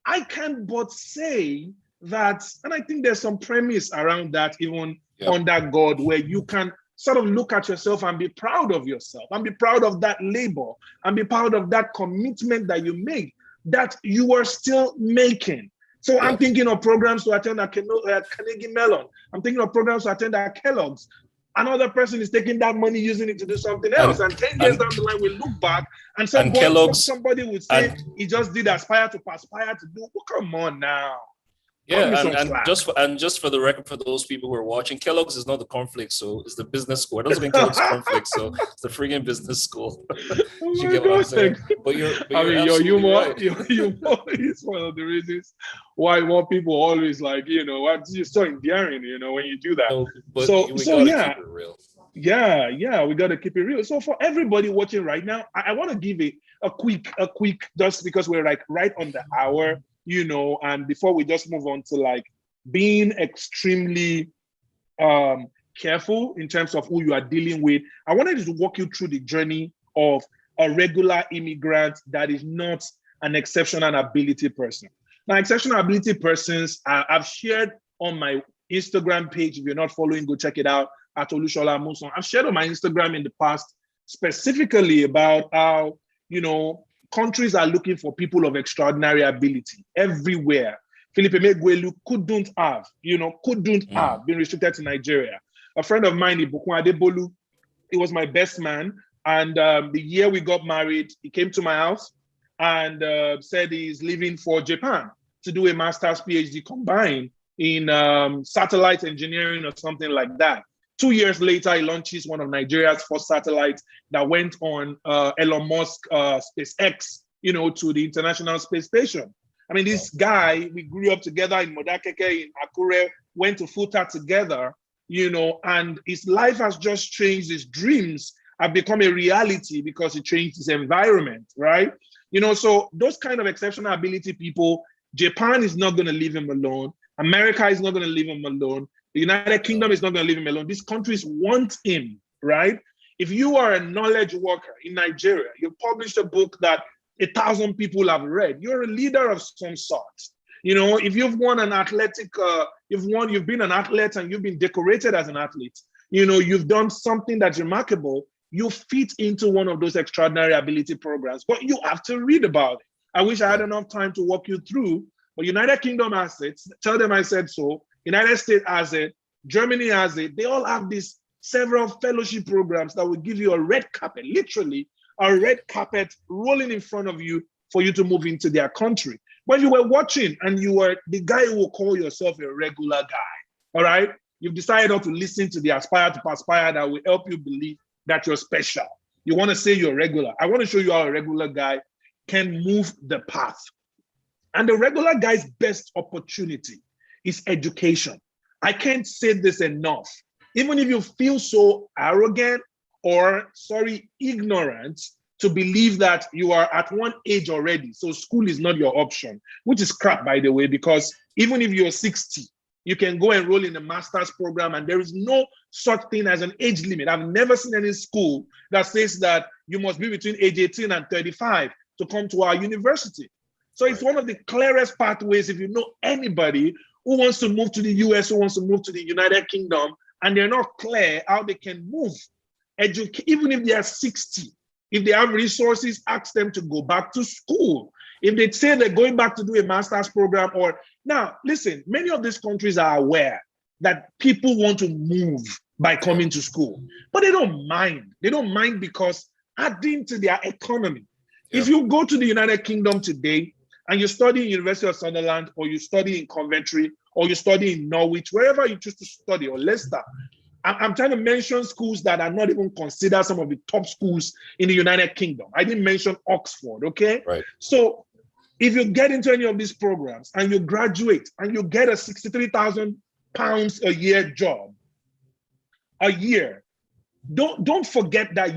I can't but say that, and I think there's some premise around that, even under God, where you can sort of look at yourself and be proud of yourself, and be proud of that labor, and be proud of that commitment that you make, that you are still making. So I'm thinking of programs to attend at Carnegie Mellon. I'm thinking of programs to attend at Kellogg's. Another person is taking that money, using it to do something else. And 10 years down the line, we look back and somebody would say, he just did aspire to perspire to do. Well, come on now. Yeah, and just for the record, for those people who are watching, Kellogg's is not the cornflakes, so it's the business school. It doesn't mean Kellogg's cornflakes, so it's the freaking business school. You get what I'm saying? But you're your humor, right. Your humor is one of the reasons why more people always like, you know, you're so endearing, you know, when you do that. No, but we gotta keep it real. Yeah, we gotta keep it real. So for everybody watching right now, I want to give a quick, just because we're like right on the hour, you know, and before we just move on to like being extremely careful in terms of who you are dealing with, I wanted to walk you through the journey of a regular immigrant that is not an exceptional ability person. Now, exceptional ability persons, I've shared on my Instagram page. If you're not following, go check it out at Olusola Amusan. I've shared on my Instagram in the past specifically about how, you know, countries are looking for people of extraordinary ability everywhere. Philippe Megwelu couldn't have been restricted to Nigeria. A friend of mine, Ibukun Adebolu, he was my best man. And the year we got married, he came to my house and said he's leaving for Japan to do a master's PhD combined in satellite engineering or something like that. 2 years later, he launches one of Nigeria's first satellites that went on Elon Musk SpaceX, you know, to the International Space Station. I mean, this guy, we grew up together in Modakeke, in Akure, went to Futa together, you know, and his life has just changed. His dreams have become a reality because he changed his environment, right? You know, so those kind of exceptional ability people, Japan is not going to leave him alone. America is not going to leave him alone. The United Kingdom is not going to leave him alone. These countries want him, right? If you are a knowledge worker in Nigeria, you published a book that 1,000 people have read, you're a leader of some sort. You know, if you've won an athletic, you've been an athlete and you've been decorated as an athlete, you know, you've done something that's remarkable, you fit into one of those extraordinary ability programs, but you have to read about it. I wish I had enough time to walk you through, but United Kingdom has it. Tell them I said so. United States has it. Germany has it. They all have these several fellowship programs that will give you a red carpet, literally a red carpet rolling in front of you for you to move into their country. When you were watching and you were the guy who will call yourself a regular guy, all right? You've decided not to listen to the aspire to perspire that will help you believe that you're special. You want to say you're regular. I want to show you how a regular guy can move the path. And the regular guy's best opportunity is education. I can't say this enough. Even if you feel so arrogant or, ignorant to believe that you are at one age already, so school is not your option, which is crap, by the way, because even if you're 60, you can go enroll in a master's program and there is no such thing as an age limit. I've never seen any school that says that you must be between age 18 and 35 to come to our university. So it's one of the clearest pathways if you know anybody who wants to move to the US, who wants to move to the United Kingdom, and they're not clear how they can move even if they are 60, if they have resources, ask them to go back to school. If they say they're going back to do a master's program, or now, listen, many of these countries are aware that people want to move by coming to school, but they don't mind. They don't mind because adding to their economy. If you go to the United Kingdom today and you study in University of Sunderland, or you study in Coventry, or you study in Norwich, wherever you choose to study, or Leicester, I'm trying to mention schools that are not even considered some of the top schools in the United Kingdom. I didn't mention Oxford, okay? Right. So if you get into any of these programs and you graduate and you get a £63,000 a year job, a year, don't forget that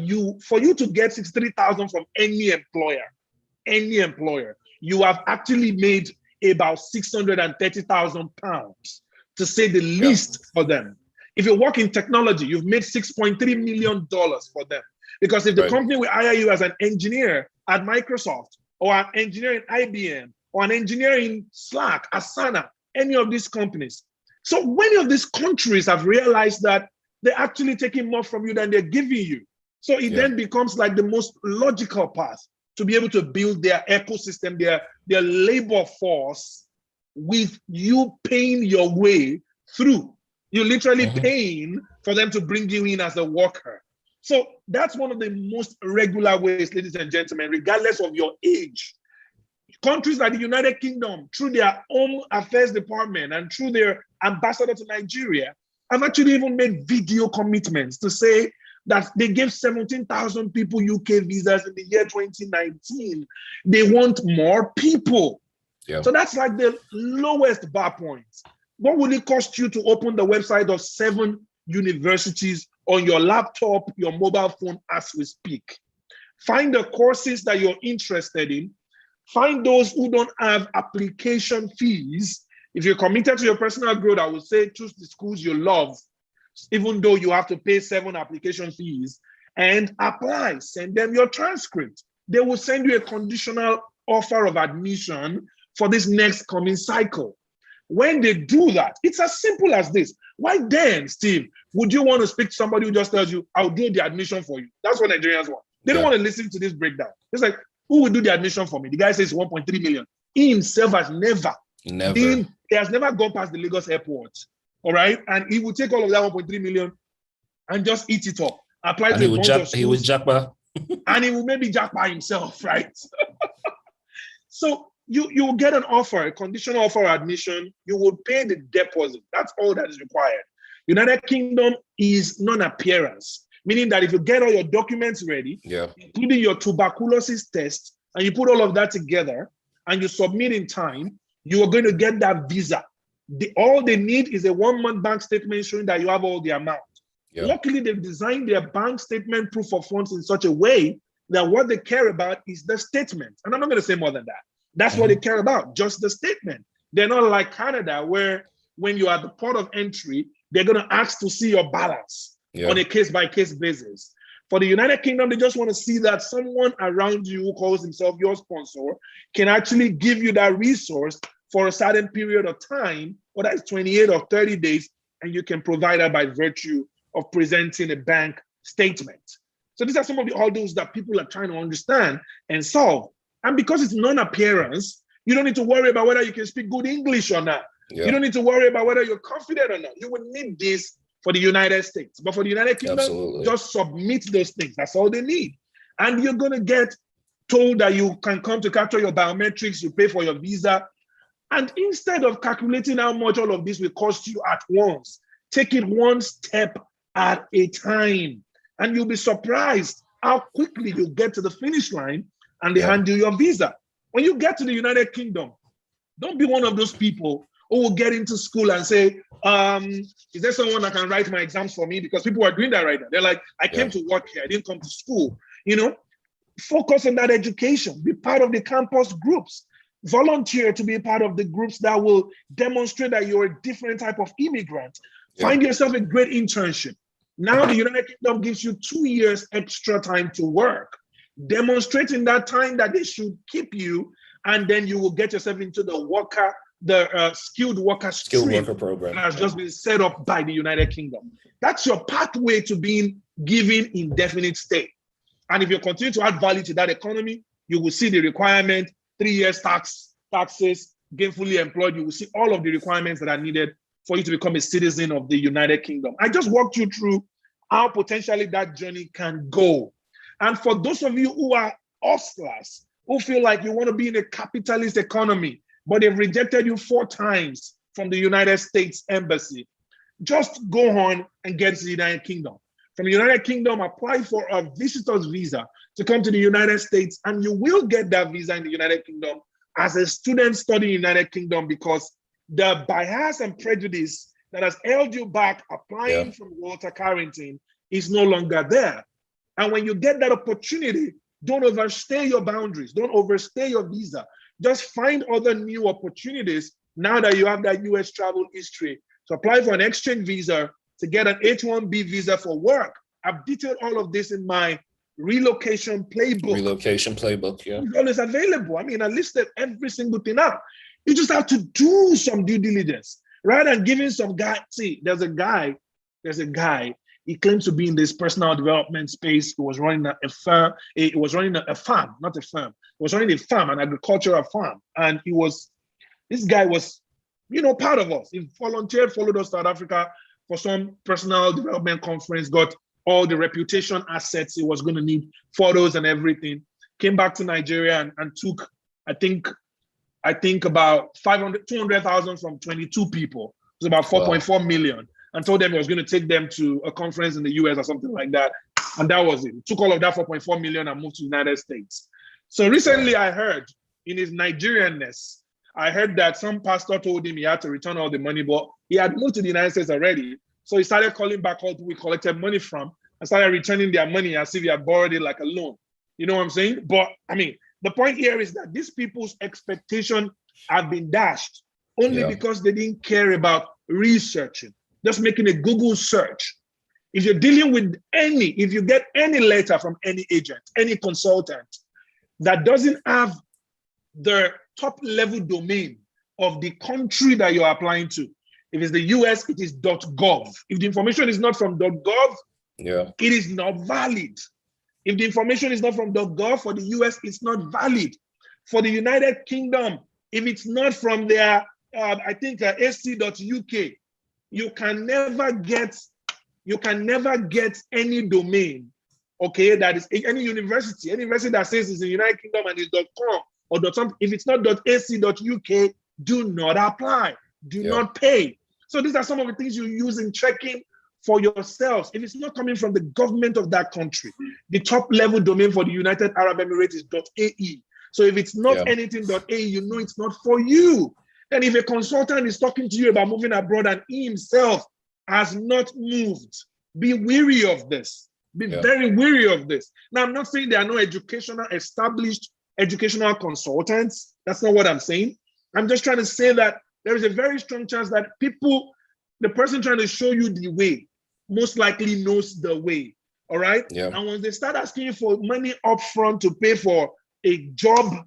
for you to get 63,000 from any employer, you have actually made about £630,000, to say the least, for them. If you work in technology, you've made $6.3 million for them. Because if the company will hire you as an engineer at Microsoft, or an engineer in IBM, or an engineer in Slack, Asana, any of these companies. So many of these countries have realized that they're actually taking more from you than they're giving you. So it then becomes like the most logical path to be able to build their ecosystem, their labor force, with you paying your way through. You're literally paying for them to bring you in as a worker. So that's one of the most regular ways, ladies and gentlemen, regardless of your age. Countries like the United Kingdom, through their Home Affairs Department and through their ambassador to Nigeria, have actually even made video commitments to say that they gave 17,000 people UK visas in the year 2019. They want more people. So that's like the lowest bar point. What would it cost you to open the website of 7 universities on your laptop, your mobile phone as we speak? Find the courses that you're interested in. Find those who don't have application fees. If you're committed to your personal growth, I would say choose the schools you love, even though you have to pay 7 application fees, and apply. Send them your transcript. They will send you a conditional offer of admission for this next coming cycle. When they do that, it's as simple as this. Why then, Steve, would you want to speak to somebody who just tells you, I'll do the admission for you? That's what Nigerians want. They don't want to listen to this breakdown. It's like, who will do the admission for me? The guy says 1.3 million. He himself has never. He has never gone past the Lagos airport. All right. And he will take all of that 1.3 million and just eat it up. Apply to a bunch of schools. He will Japa. And he will maybe Japa himself, right? So you will get an offer, a conditional offer of admission. You will pay the deposit. That's all that is required. United Kingdom is non-appearance, meaning that if you get all your documents ready, including your tuberculosis test, and you put all of that together and you submit in time, you are going to get that visa. All they need is a 1-month bank statement showing that you have all the amount. Luckily, they've designed their bank statement proof of funds in such a way that what they care about is the statement. And I'm not going to say more than that. That's what they care about, just the statement. They're not like Canada, where when you are at the port of entry, they're going to ask to see your balance on a case-by-case basis. For the United Kingdom, they just want to see that someone around you who calls himself your sponsor can actually give you that resource for a certain period of time, whether it's 28 or 30 days, and you can provide that by virtue of presenting a bank statement. So these are some of the hurdles that people are trying to understand and solve. And because it's non-appearance, you don't need to worry about whether you can speak good English or not. You don't need to worry about whether you're confident or not. You would need this for the United States. But for the United Kingdom, just submit those things. That's all they need. And you're going to get told that you can come to capture your biometrics, you pay for your visa. And instead of calculating how much all of this will cost you at once, take it one step at a time. And you'll be surprised how quickly you get to the finish line and they hand you your visa. When you get to the United Kingdom, don't be one of those people who will get into school and say, is there someone that can write my exams for me? Because people are doing that right now. They're like, I came to work here, I didn't come to school. You know, focus on that education, be part of the campus groups, volunteer to be a part of the groups that will demonstrate that you're a different type of immigrant. Find yourself a great internship. Now the United Kingdom gives you 2 years extra time to work, demonstrating that time that they should keep you, and then you will get yourself into the skilled worker program that has just been set up by the United Kingdom. That's your pathway to being given indefinite stay. And if you continue to add value to that economy, you will see the requirement, 3 years taxes, gainfully employed. You will see all of the requirements that are needed for you to become a citizen of the United Kingdom. I just walked you through how potentially that journey can go. And for those of you who are hustlers, who feel like you want to be in a capitalist economy, but they've rejected you 4 times from the United States Embassy, just go on and get to the United Kingdom. From the United Kingdom, apply for a visitor's visa to come to the United States, and you will get that visa in the United Kingdom as a student studying in the United Kingdom, because the bias and prejudice that has held you back applying from Walter Carrington is no longer there. And when you get that opportunity, don't overstay your boundaries. Don't overstay your visa. Just find other new opportunities now that you have that US travel history. So apply for an exchange visa, to get an H-1B visa for work. I've detailed all of this in my relocation playbook. Relocation playbook, yeah. It's always available. I mean, I listed every single thing out. You just have to do some due diligence, rather than giving some guy. See, there's a guy, he claims to be in this personal development space. He was running a firm. He was running a farm, not a firm. He was running a farm, an agricultural farm. And this guy was, part of us. He volunteered, followed us to South Africa for some personal development conference, got all the reputation assets he was going to need, photos and everything. Came back to Nigeria and took, I think about 200,000 from 22 people. It was about 4.4 million, and told them he was going to take them to a conference in the US or something like that. And that was it. He took all of that 4.4 million and moved to the United States. So recently I heard, in his Nigerianness, I heard that some pastor told him he had to return all the money, but he had moved to the United States already. So he started calling back all we collected money from and started returning their money as if he had borrowed it like a loan. You know what I'm saying? But I mean, the point here is that these people's expectations have been dashed only because they didn't care about researching, just making a Google search. If you're dealing with if you get any letter from any agent, any consultant that doesn't have the top level domain of the country that you're applying to, if it's the US, it is .gov. If the information is not from .gov, it is not valid. If the information is not from .gov for the US, it's not valid. For the United Kingdom, if it's not from their, ac.uk, you can never get any domain, okay, that is any university that says it's in the United Kingdom and it's .com or .com. If it's not .ac.uk, do not apply, do not pay. So these are some of the things you use in checking for yourselves. If it's not coming from the government of that country, the top level domain for the United Arab Emirates is .ae. So if it's not anything .ae, you know it's not for you. And if a consultant is talking to you about moving abroad and he himself has not moved, be wary of this. Be very wary of this. Now, I'm not saying there are no established educational consultants. That's not what I'm saying. I'm just trying to say that there is a very strong chance that the person trying to show you the way most likely knows the way. All right. And once they start asking you for money upfront to pay for a job,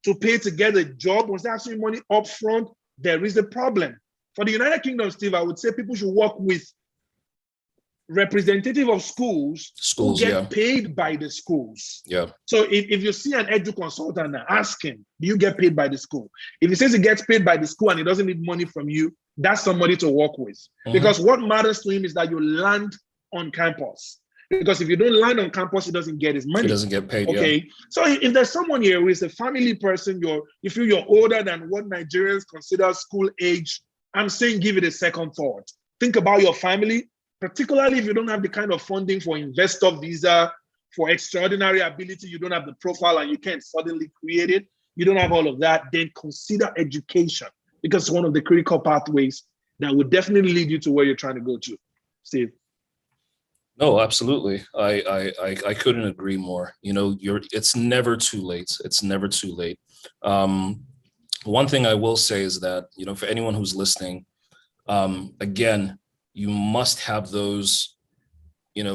to pay to get a job, once they're asking you money upfront, there is a problem. For the United Kingdom, Steve, I would say people should work with representative of schools who get paid by the schools. So if you see an edu consultant, ask him, do you get paid by the school? If he says he gets paid by the school and he doesn't need money from you, that's somebody to work with. Because what matters to him is that you land on campus. Because if you don't land on campus, he doesn't get his money. He doesn't get paid. Okay. So if there's someone here who is a family person, you feel you're older than what Nigerians consider school age, I'm saying give it a second thought. Think about your family, particularly if you don't have the kind of funding for investor visa, for extraordinary ability, you don't have the profile and you can't suddenly create it. You don't have all of that, then consider education, because it's one of the critical pathways that would definitely lead you to where you're trying to go to. Steve. No, absolutely. I couldn't agree more. It's never too late. It's never too late. One thing I will say is that, for anyone who's listening, again, you must have those,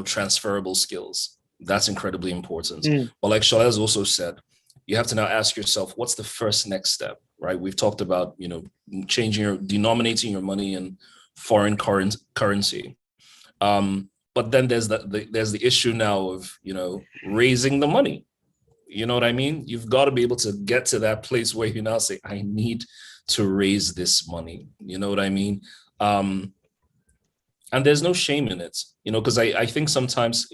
transferable skills. That's incredibly important. But like Shalaz also said, you have to now ask yourself, what's the first next step, right? We've talked about, denominating your money in foreign currency. But then there's the issue now of, raising the money. You know what I mean? You've got to be able to get to that place where you now say, I need to raise this money. You know what I mean? And there's no shame in it, because I think sometimes,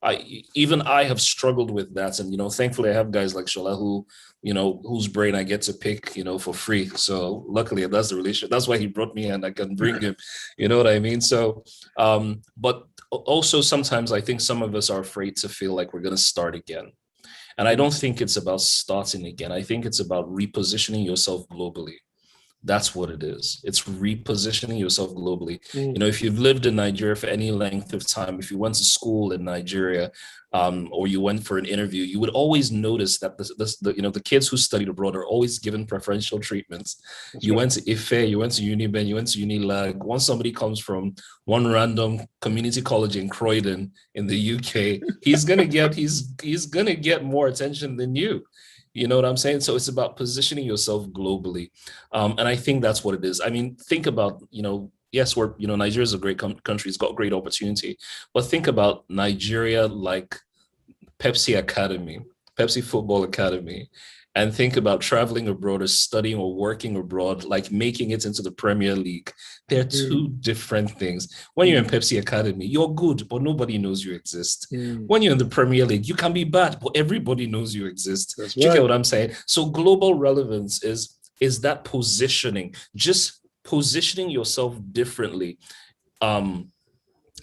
I have struggled with that. And, thankfully I have guys like Shola who, whose brain I get to pick, for free. So luckily that's the relationship. That's why he brought me and I can bring him, you know what I mean? So, but also sometimes I think some of us are afraid to feel like we're going to start again. And I don't think it's about starting again. I think it's about repositioning yourself globally. That's what it is. It's repositioning yourself globally. If you've lived in Nigeria for any length of time, if you went to school in Nigeria, or you went for an interview, you would always notice that the kids who studied abroad are always given preferential treatments. You went to Ife, you went to Uniben, you went to Unilag. Once somebody comes from one random community college in Croydon in the UK, he's gonna get more attention than you. You know what I'm saying? So it's about positioning yourself globally. And I think that's what it is. I mean, think about, yes, Nigeria is a great country. It's got great opportunity. But think about Nigeria like Pepsi Academy, Pepsi Football Academy. And think about traveling abroad or studying or working abroad, like making it into the Premier League. They're two different things. When you're in Pepsi Academy, you're good, but nobody knows you exist. When you're in the Premier League, you can be bad, but everybody knows you exist. That's Do you right. get what I'm saying? So global relevance is that positioning, just positioning yourself differently,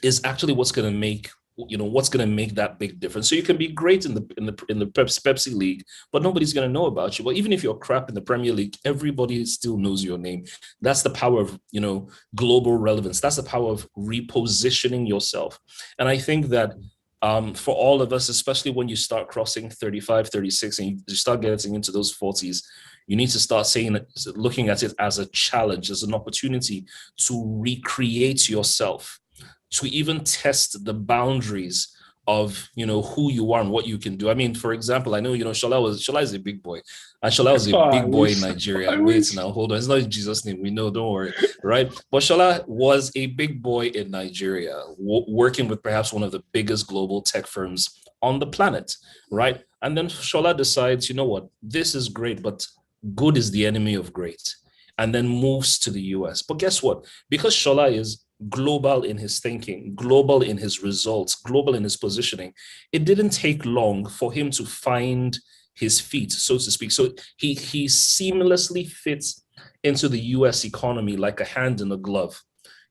is actually what's going to make that big difference. So you can be great in the Pepsi League, but nobody's going to know about you. But even if you're crap in the Premier League, everybody still knows your name. That's the power of, global relevance. That's the power of repositioning yourself. And I think that for all of us, especially when you start crossing 35, 36, and you start getting into those 40s, you need to start looking at it as a challenge, as an opportunity to recreate yourself, to even test the boundaries of, who you are and what you can do. I mean, for example, I know, Shola is a big boy. And Shola was a big boy in Nigeria. Wait now, hold on. It's not in Jesus' name. We know, don't worry, right? But Shola was a big boy in Nigeria, working with perhaps one of the biggest global tech firms on the planet, right? And then Shola decides, you know what, this is great, but good is the enemy of great. And then moves to the US. But guess what? Because Shola is global in his thinking, global in his results, global in his positioning, it didn't take long for him to find his feet, so to speak. So he seamlessly fits into the US economy like a hand in a glove.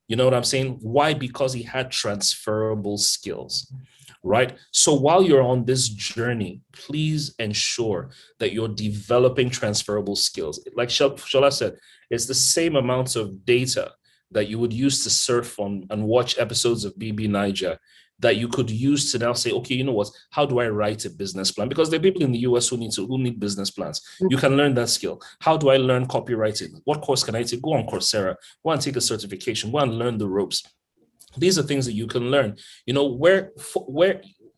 You know what I'm saying? Why? Because he had transferable skills, right? So while you're on this journey, please ensure that you're developing transferable skills. Like Shola said, it's the same amount of data that you would use to surf on and watch episodes of BB Niger that you could use to now say, okay, you know what, how do I write a business plan? Because there are people in the US who need business plans. You can learn that skill. How do I learn copywriting? What course can I take? Go on Coursera, go and take a certification, go and learn the ropes. These are things that you can learn, where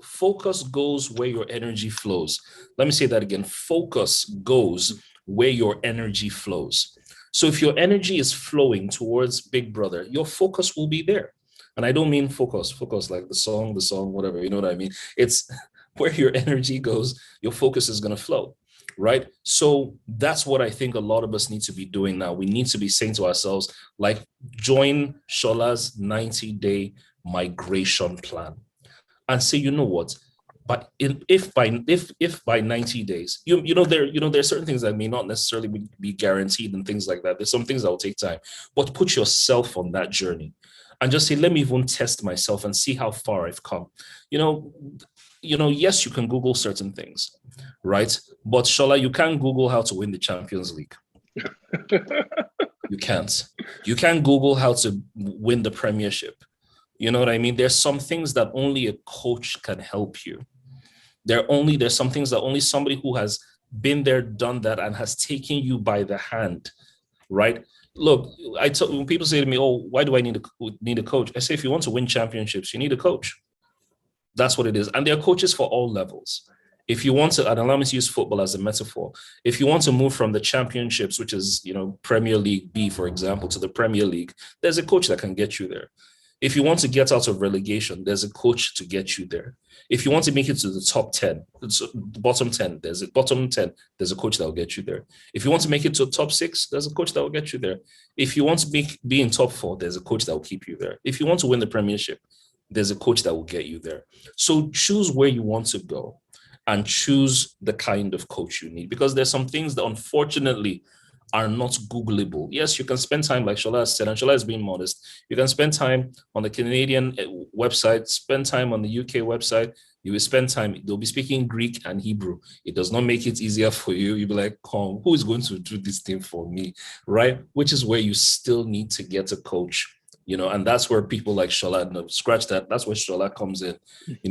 focus goes where your energy flows. Let me say that again. Focus goes where your energy flows. So if your energy is flowing towards Big Brother, your focus will be there. And I don't mean focus like the song, whatever, you know what I mean? It's where your energy goes, your focus is going to flow, right? So that's what I think a lot of us need to be doing now. We need to be saying to ourselves, like, join Shola's 90-day migration plan and say, you know what? But if by 90 days, there are certain things that may not necessarily be guaranteed and things like that. There's some things that will take time, but put yourself on that journey and just say, let me even test myself and see how far I've come. Yes, you can Google certain things, right? But Shola, you can't Google how to win the Champions League. You can't. You can't Google how to win the Premiership. You know what I mean? There's some things that only a coach can help you. There's some things that only somebody who has been there, done that, and has taken you by the hand, right? Look, when people say to me, oh, why do I need a coach? I say, if you want to win championships, you need a coach. That's what it is. And there are coaches for all levels. If you want to, and allow me to use football as a metaphor, if you want to move from the championships, which is, Premier League B, for example, to the Premier League, there's a coach that can get you there. If you want to get out of relegation, there's a coach to get you there. If you want to make it to the top 10, the bottom 10, there's a coach that will get you there. If you want to make it to the top 6, there's a coach that will get you there. If you want to be in top 4, there's a coach that will keep you there. If you want to win the Premiership, there's a coach that will get you there. So choose where you want to go and choose the kind of coach you need, because there's some things that unfortunately are not Googleable. Yes, you can spend time, like Shola said, and Shola is being modest. You can spend time on the Canadian website, spend time on the UK website. You will spend time, they'll be speaking Greek and Hebrew. It does not make it easier for you. You'll be like, come, who is going to do this thing for me, right? Which is where you still need to get a coach, and that's where people like Shola, no, scratch that, that's where Shola comes in,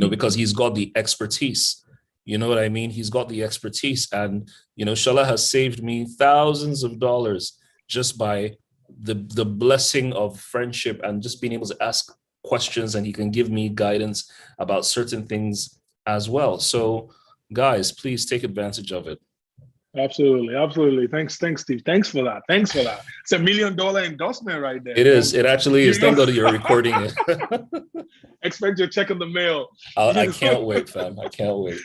because he's got the expertise. You know what I mean? He's got the expertise, and Shola has saved me thousands of dollars just by the blessing of friendship and just being able to ask questions, and he can give me guidance about certain things as well. So guys, please take advantage of it. Absolutely. Thanks, Steve. Thanks for that. It's $1 million endorsement right there. It is. It actually is. Thank God you're recording it. Expect your check in the mail. I can't wait, fam. I can't wait.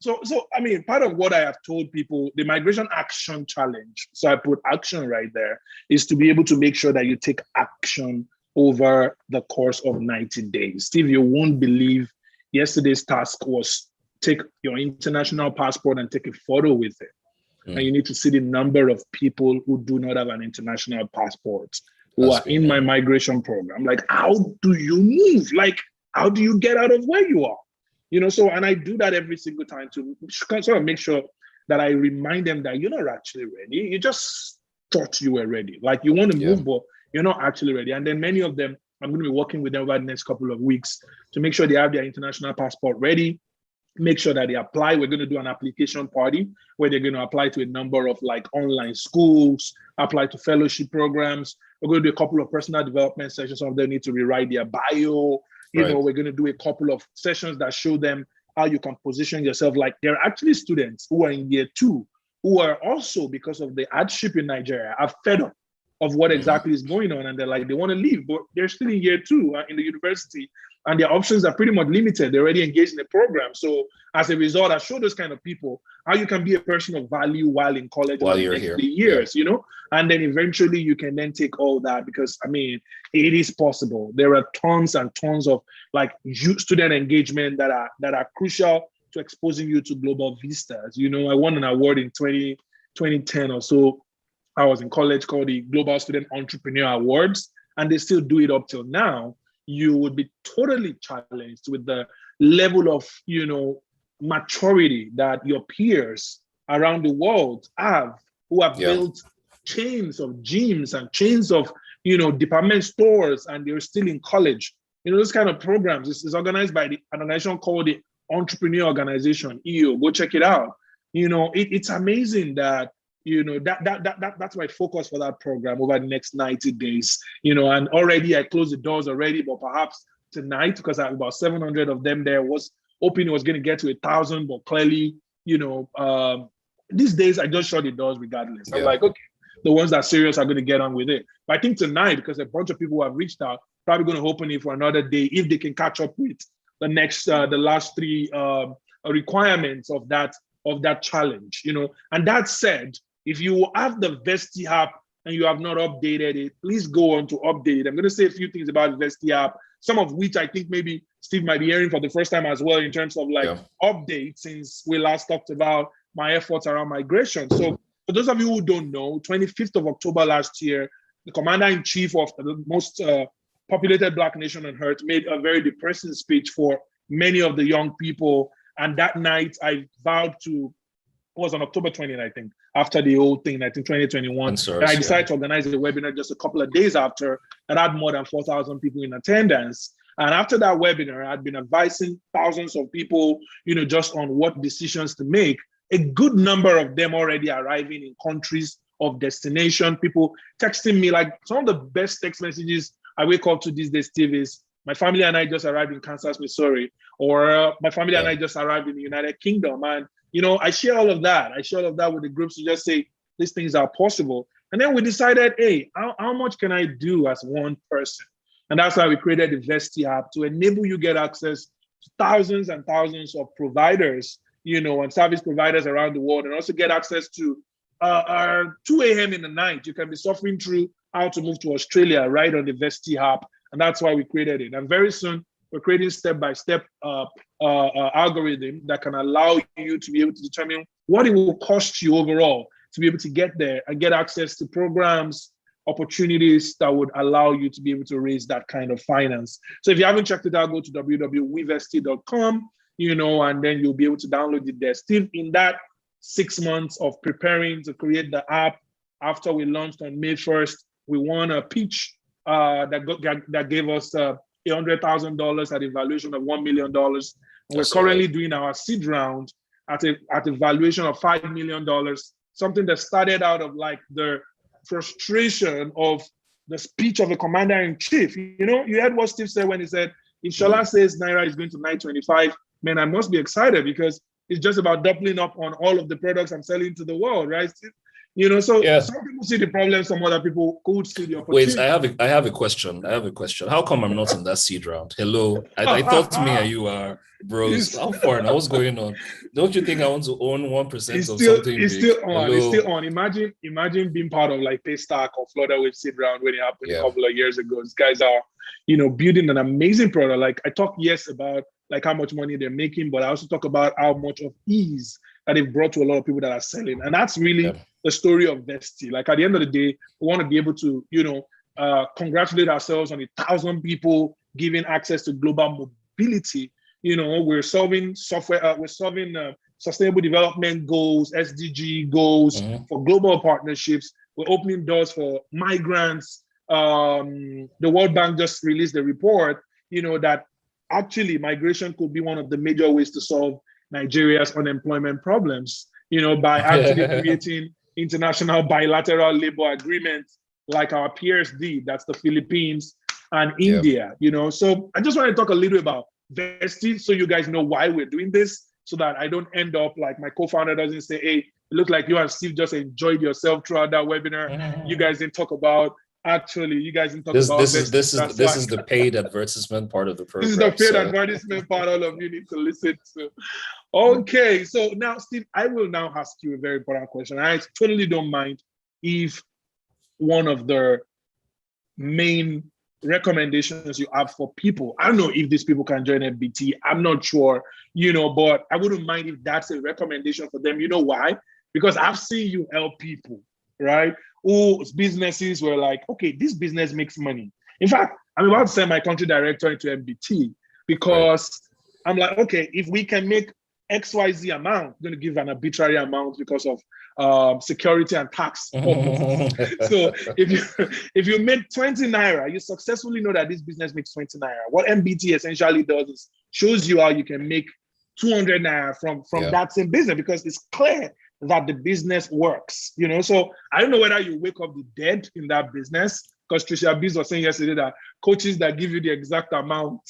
So I mean, part of what I have told people, the Migration Action Challenge, so I put action right there, is to be able to make sure that you take action over the course of 90 days. Steve, you won't believe yesterday's task was take your international passport and take a photo with it. And you need to see the number of people who do not have an international passport who are in my migration program. Like, how do you move? Like, how do you get out of where you are? So, and I do that every single time to sort of make sure that I remind them that you're not actually ready. You just thought you were ready. Like, you want to move, but you're not actually ready. And then many of them, I'm going to be working with them over the next couple of weeks to make sure they have their international passport ready, make sure that they apply. We're going to do an application party where they're going to apply to a number of like online schools, apply to fellowship programs. We're going to do a couple of personal development sessions. Some of them need to rewrite their bio. We're going to do a couple of sessions that show them how you can position yourself. Like, there are actually students who are in year 2 who are also, because of the hardship in Nigeria, are fed up of what exactly is going on. And they're like, they want to leave, but they're still in year 2 in the university. And their options are pretty much limited. They're already engaged in the program. So as a result, I show those kind of people how you can be a person of value while in college while you're here. 3 years, and then eventually you can then take all that, because I mean, it is possible. There are tons and tons of like student engagement that are crucial to exposing you to global vistas. I won an award in 2010 or so. I was in college, called the Global Student Entrepreneur Awards, and they still do it up till now. You would be totally challenged with the level of, maturity that your peers around the world have, who have built chains of gyms and chains of, department stores, and they're still in college. Those kind of programs. This is organized by an organization called the Entrepreneur Organization, EO. Go check it out. It's amazing that that's my focus for that program over the next 90 days, and already I closed the doors already, but perhaps tonight, because I have about 700 of them there, was hoping it was going to get to 1,000, but clearly, these days I just shut the doors regardless. I'm like, okay, the ones that are serious are going to get on with it. But I think tonight, because a bunch of people who have reached out, probably going to open it for another day if they can catch up with the last 3 requirements of that challenge, And that said, if you have the Vesti app and you have not updated it, please go on to update it. I'm going to say a few things about the Vesti app, some of which I think maybe Steve might be hearing for the first time as well, in terms of updates since we last talked about my efforts around migration. So for those of you who don't know, 25th of October last year, the commander-in-chief of the most populated Black nation on earth made a very depressing speech for many of the young people. And that night I vowed to, it was on October 20th, I think, after the whole thing, I think 2021. And I decided to organize a webinar just a couple of days after that had more than 4,000 people in attendance. And after that webinar, I'd been advising thousands of people, just on what decisions to make. A good number of them already arriving in countries of destination, people texting me, like some of the best text messages I wake up to these days, Steve, is my family and I just arrived in Kansas, Missouri, or my family and I just arrived in the United Kingdom. And I share all of that. I share all of that with the groups to just say these things are possible. And then we decided, hey, how much can I do as one person? And that's why we created the Vesti app to enable you get access to thousands and thousands of providers, and service providers around the world, and also get access to our 2 a.m. in the night. You can be suffering through how to move to Australia right on the Vesti app. And that's why we created it. And very soon, we're creating step-by-step algorithm that can allow you to be able to determine what it will cost you overall to be able to get there and get access to programs, opportunities that would allow you to be able to raise that kind of finance. So if you haven't checked it out, go to www.wevesti.com, and then you'll be able to download it there. Still in that 6 months of preparing to create the app, after we launched on May 1st, we won a pitch that gave us $100,000 at a valuation of $1 million. And we're currently doing our seed round at a valuation of $5 million, something that started out of like the frustration of the speech of the commander-in-chief. You heard what Steve said when he said, if Shola says Naira is going to 925, man, I must be excited because it's just about doubling up on all of the products I'm selling to the world, right, Steve? Some people see the problem, some other people could see the opportunity. Wait, I have a question. How come I'm not in that seed round? Hello, I thought me and you are bros. How far now? What's going on? Don't you think I want to own 1% of something? It's still on. Imagine being part of like Paystack or Florida Wave seed round when it happened a couple of years ago. These guys are, building an amazing product. Like I talk about like how much money they're making, but I also talk about how much of ease that they've brought to a lot of people that are selling. And that's really the story of Vesti. Like at the end of the day, we want to be able to, congratulate ourselves on 1,000 people giving access to global mobility. We're solving sustainable development goals, SDG goals for global partnerships. We're opening doors for migrants. The World Bank just released a report, that actually migration could be one of the major ways to solve Nigeria's unemployment problems, by actually creating international bilateral labor agreements like our peers did. That's the Philippines and India, So I just want to talk a little about Vesti so you guys know why we're doing this, so that I don't end up like my co-founder doesn't say, hey, it looked like you and Steve just enjoyed yourself throughout that webinar. You guys didn't talk about This is the paid advertisement part of the program. This is the paid advertisement part all of you need to listen to. Okay, so now, Steve, I will now ask you a very important question. I totally don't mind if one of the main recommendations you have for people, I don't know if these people can join MBT, I'm not sure, but I wouldn't mind if that's a recommendation for them. You know why? Because I've seen you help people, right? Whose businesses were like, okay, this business makes money. In fact, I'm about to send my country director into MBT because I'm like, okay, if we can make XYZ amount, I'm going to give an arbitrary amount because of security and tax purposes. So if you make 20 Naira, you successfully know that this business makes 20 Naira. What MBT essentially does is shows you how you can make 200 Naira from that same business, because it's clear that the business works, So I don't know whether you wake up the dead in that business, because Tricia Biz was saying yesterday that coaches that give you the exact amount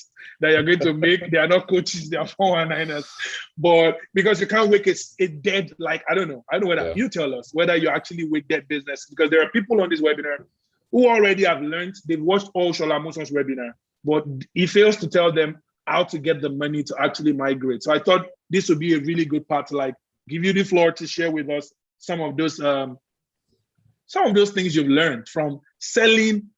that you're going to make, they are not coaches, they are 419ers. But because you can't wake it dead, like, I don't know whether you tell us whether you actually wake dead business, because there are people on this webinar who already have learned, they've watched all Amusan's webinar, but he fails to tell them how to get the money to actually migrate. So I thought this would be a really good part to like give you the floor to share with us some of those things you've learned from selling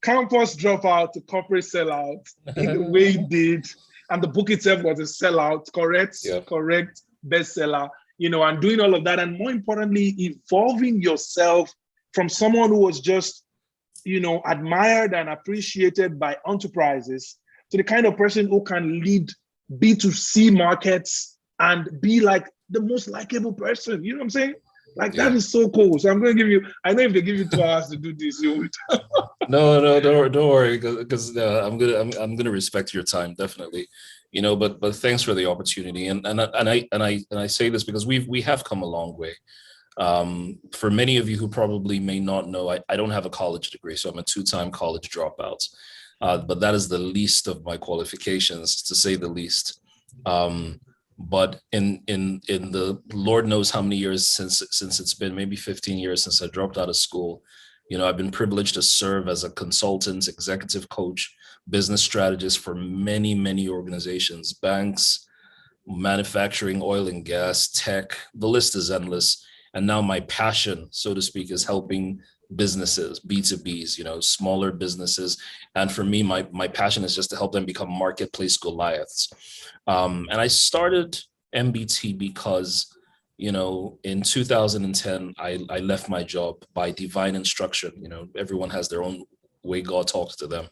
campus dropout to corporate sellout in the way you did, and the book itself was a sellout, correct bestseller, and doing all of that, and more importantly, evolving yourself from someone who was just, admired and appreciated by enterprises to the kind of person who can lead B2C markets and be like the most likable person. You know what I'm saying? Like, that is so cool. So I'm going to give you, I know if they give you 2 hours to do this, you will. No, don't worry, because I'm gonna respect your time, definitely. But thanks for the opportunity, and I say this because we have come a long way. For many of you who probably may not know, I don't have a college degree, so I'm a 2-time college dropout. But that is the least of my qualifications, to say the least. But in the Lord knows how many years since it's been, maybe 15 years since I dropped out of school, I've been privileged to serve as a consultant, executive coach, business strategist for many, many organizations, banks, manufacturing, oil and gas, tech, the list is endless. And now my passion, so to speak, is helping businesses, B2Bs, smaller businesses. And for me, my passion is just to help them become marketplace Goliaths. And I started MBT because, in 2010, I left my job by divine instruction. Everyone has their own way God talks to them.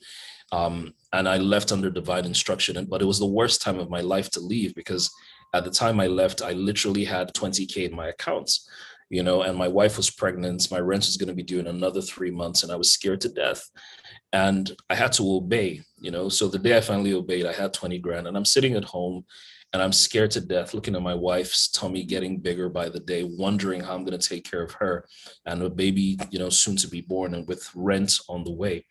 And I left under divine instruction, but it was the worst time of my life to leave, because at the time I left, I literally had 20K in my accounts, and my wife was pregnant. My rent was going to be due in another 3 months, and I was scared to death. And I had to obey, so the day I finally obeyed, I had 20 grand, and I'm sitting at home and I'm scared to death, looking at my wife's tummy getting bigger by the day, wondering how I'm going to take care of her and a baby, soon to be born, and with rent on the way.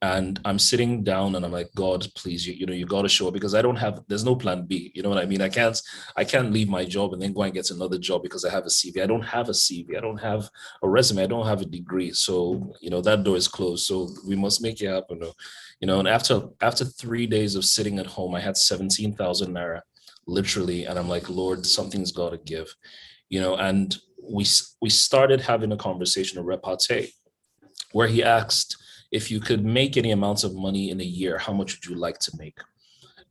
And I'm sitting down and I'm like, God, please, you got to show up, because there's no plan B. You know what I mean? I can't leave my job and then go and get another job because I have a CV. I don't have a CV. I don't have a resume. I don't have a degree. So, that door is closed. So we must make it happen. And after 3 days of sitting at home, I had 17,000 naira, literally. And I'm like, Lord, something's got to give, and we started having a conversation, a repartee, where he asked, if you could make any amounts of money in a year, how much would you like to make?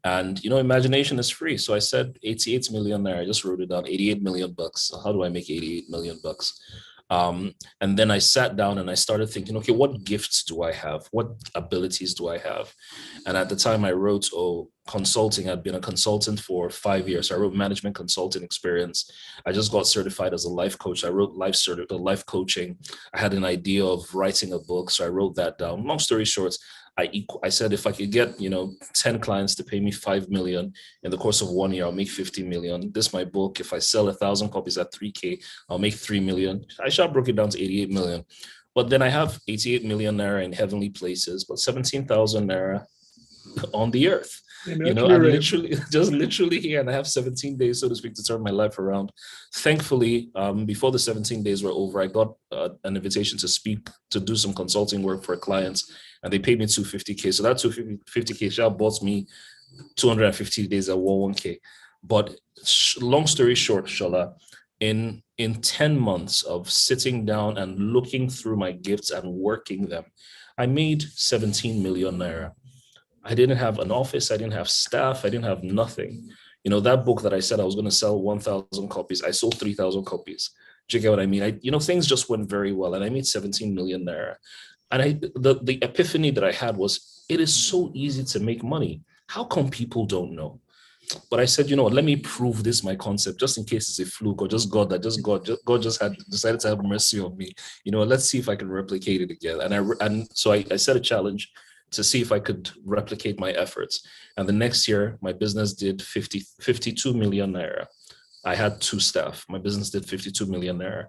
And, imagination is free. So I said 88 million there. I just wrote it down, 88 million bucks. How do I make 88 million bucks? And then I sat down and I started thinking, okay, what gifts do I have? What abilities do I have? And at the time I wrote, consulting. I'd been a consultant for 5 years. I wrote management consulting experience. I just got certified as a life coach. I wrote life coaching. I had an idea of writing a book, so I wrote that down. Long story short, I said, if I could get 10 clients to pay me 5 million in the course of 1 year, I'll make 50 million. This my book. If I sell 1,000 copies at 3K, I'll make 3 million. I shall broke it down to 88 million. But then I have 88 million naira in heavenly places, but 17,000 naira on the earth. I'm literally here, and I have 17 days, so to speak, to turn my life around. Thankfully, before the 17 days were over, I got an invitation to speak, to do some consulting work for clients, and they paid me 250K. So that 250K shall bought me 250 days at 1K. But long story short, Shola, in 10 months of sitting down and looking through my gifts and working them, I made 17 million naira. I didn't have an office. I didn't have staff. I didn't have nothing. That book that I said I was going to sell 1,000 copies, I sold 3,000 copies. Do you get what I mean? Things just went very well, and I made 17 million naira. And the epiphany that I had was, it is so easy to make money. How come people don't know? But I said, let me prove this, my concept, just in case it's a fluke or just God had decided to have mercy on me. Let's see if I can replicate it again. And so I set a challenge to see if I could replicate my efforts. And the next year, my business did 52 million naira. I had 2 staff. My business did 52 million naira.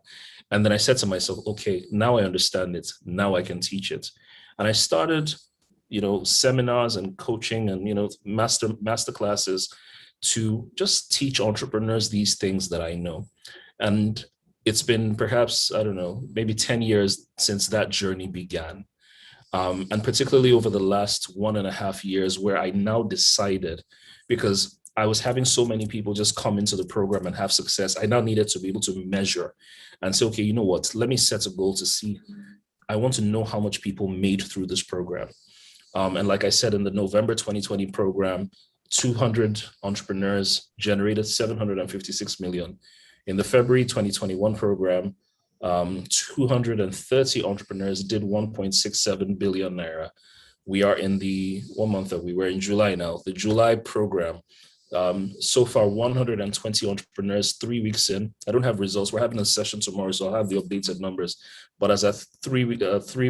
And then I said to myself, okay, now I understand it. Now I can teach it. And I started, seminars and coaching and, master classes to just teach entrepreneurs these things that I know. And it's been perhaps, I don't know, maybe 10 years since that journey began. And particularly over the last 1.5 years, where I now decided, because I was having so many people just come into the program and have success, I now needed to be able to measure and say, okay, you know what, let me set a goal to see. I want to know how much people made through this program. And like I said, in the November 2020 program, 200 entrepreneurs generated 756 million. In the February 2021 program, 230 entrepreneurs did 1.67 billion naira. We are in what month are we? We're in July now. The July program, so far 120 entrepreneurs, 3 weeks in. I don't have results. We're having a session tomorrow, so I'll have the updated numbers. But as at 3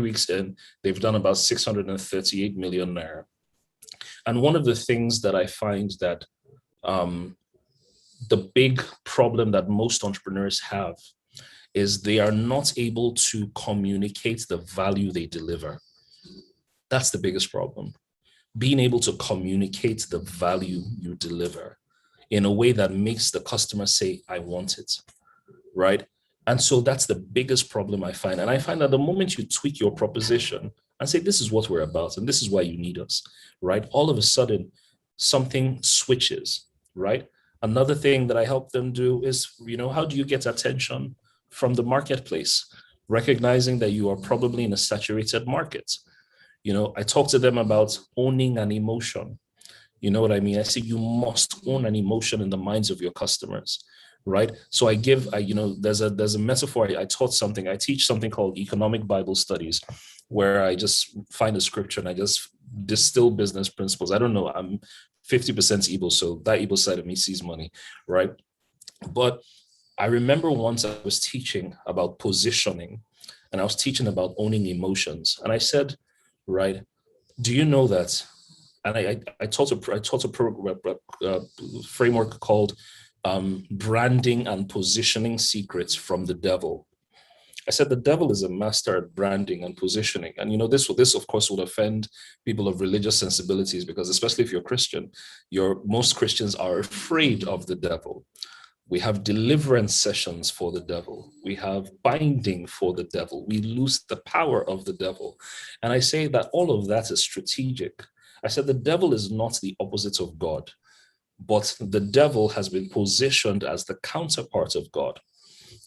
weeks in, they've done about 638 million naira. And one of the things that I find that the big problem that most entrepreneurs have is they are not able to communicate the value they deliver. That's the biggest problem. Being able to communicate the value you deliver in a way that makes the customer say, I want it, right? And so that's the biggest problem I find. And I find that the moment you tweak your proposition and say, this is what we're about, and this is why you need us, right? All of a sudden, something switches, right? Another thing that I help them do is, how do you get attention from the marketplace? Recognizing that you are probably in a saturated market. I talk to them about owning an emotion. You know what I mean? I say you must own an emotion in the minds of your customers, right? So there's a metaphor. I teach something called economic Bible studies, where I just find a scripture and I just distill business principles. I don't know, I'm 50% Igbo, so that Igbo side of me sees money, right? But I remember once I was teaching about positioning, and I was teaching about owning emotions. And I said, right, do you know that? And I taught a framework called branding and positioning secrets from the devil. I said the devil is a master at branding and positioning. And this of course will offend people of religious sensibilities, because especially if you're Christian, most Christians are afraid of the devil. We have deliverance sessions for the devil. We have binding for the devil. We lose the power of the devil. And I say that all of that is strategic. I said the devil is not the opposite of God, but the devil has been positioned as the counterpart of God.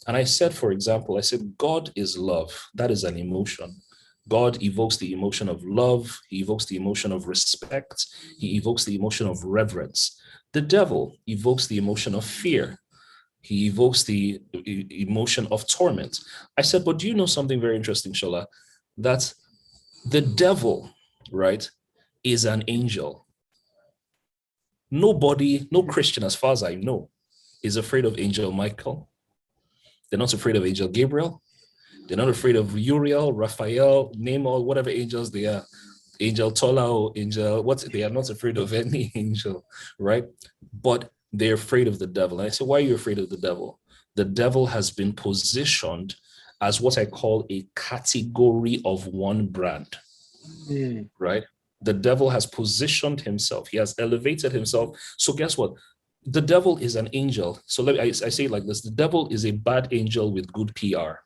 And I said, for example, God is love. That is an emotion. God evokes the emotion of love. He evokes the emotion of respect. He evokes the emotion of reverence. The devil evokes the emotion of fear. He evokes the emotion of torment. I said, but do you know something very interesting, Shola? That the devil, right, is an angel. No Christian, as far as I know, is afraid of Angel Michael. They're not afraid of Angel Gabriel. They're not afraid of Uriel, Raphael, name all whatever angels they are. Angel Tola or Angel, they are not afraid of any angel, right? But they're afraid of the devil. And I say, why are you afraid of the devil? The devil has been positioned as what I call a category of one brand, right? The devil has positioned himself. He has elevated himself. So guess what? The devil is an angel. So I say it like this. The devil is a bad angel with good PR.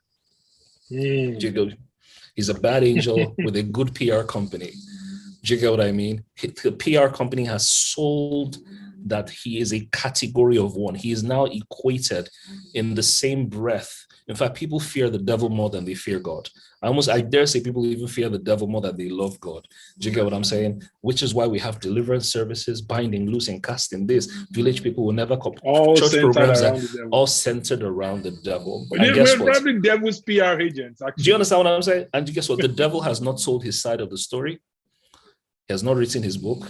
He's a bad angel with a good PR company. Do you get what I mean? The PR company has sold that he is a category of one. He is now equated in the same breath. In fact, people fear the devil more than they fear God. I dare say people even fear the devil more than they love God. Do you get what I'm saying? Which is why we have deliverance services, binding, loosing, casting this. Village people will never come. All church programs are devil. all centered around the devil. But we're probably devil's PR agents, actually. Do you understand what I'm saying? And guess what? The devil has not told his side of the story. He has not written his book.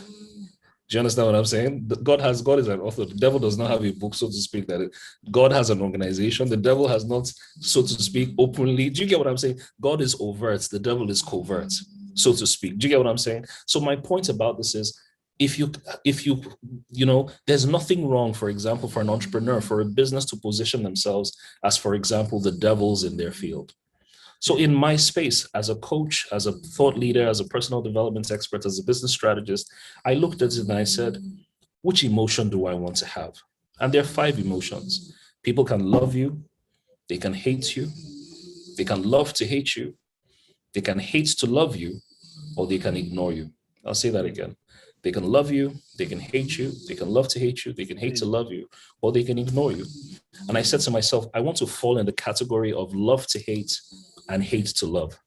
Do you understand what I'm saying? God is an author. The devil does not have a book, so to speak. God has an organization. The devil has not, so to speak, openly. Do you get what I'm saying? God is overt. The devil is covert, so to speak. Do you get what I'm saying? So my point about this is, if you there's nothing wrong, for example, for an entrepreneur, for a business to position themselves as, for example, the devils in their field. So in my space, as a coach, as a thought leader, as a personal development expert, as a business strategist, I looked at it and I said, which emotion do I want to have? And there are 5 emotions. People can love you, they can hate you, they can love to hate you, they can hate to love you, or they can ignore you. I'll say that again. They can love you, they can hate you, they can love to hate you, they can hate to love you, or they can ignore you. And I said to myself, I want to fall in the category of love to hate and hate to love.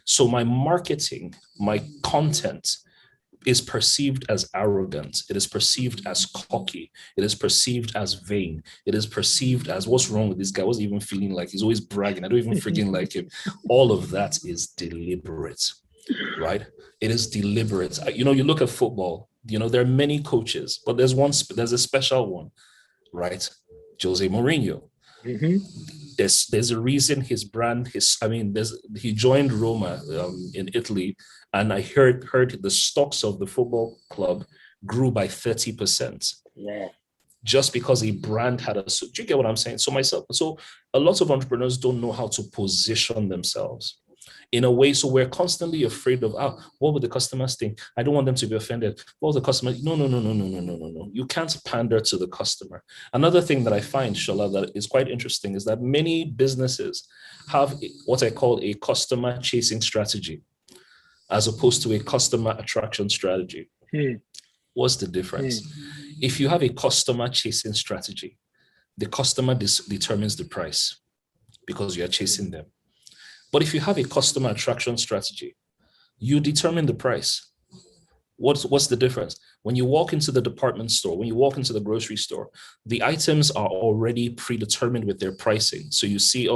So my marketing, my content is perceived as arrogant. It is perceived as cocky. It is perceived as vain. It is perceived as, what's wrong with this guy? What's even feeling like? He's always bragging. I don't even freaking like him. All of that is deliberate, right? It is deliberate. You look at football, there are many coaches, but there's a special one, right? Jose Mourinho. There's a reason his brand, he joined Roma in Italy, and I heard the stocks of the football club grew by 30%. Yeah. Just because a brand had do you get what I'm saying? So a lot of entrepreneurs don't know how to position themselves. in a way. So we're constantly afraid of, what would the customers think? I don't want them to be offended. What will the customer? No. You can't pander to the customer. Another thing that I find, Shola, that is quite interesting is that many businesses have what I call a customer chasing strategy as opposed to a customer attraction strategy. What's the difference? If you have a customer chasing strategy, the customer determines the price because you are chasing them. But if you have a customer attraction strategy, you determine the price. What's the difference? When you walk into the department store, when you walk into the grocery store, the items are already predetermined with their pricing. So you see,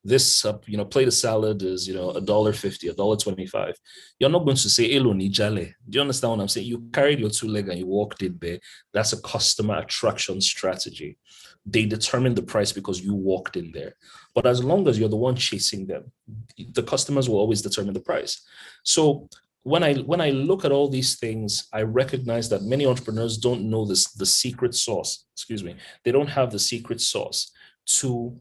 this plate of salad is $1.50, $1.25. You're not going to say "Elo ni jale." Do you understand what I'm saying? You carried your two leg and you walked in there. That's a customer attraction strategy. They determine the price because you walked in there. But as long as you're the one chasing them, the customers will always determine the price. So when I look at all these things, I recognize that many entrepreneurs don't know the secret sauce. They don't have the secret sauce to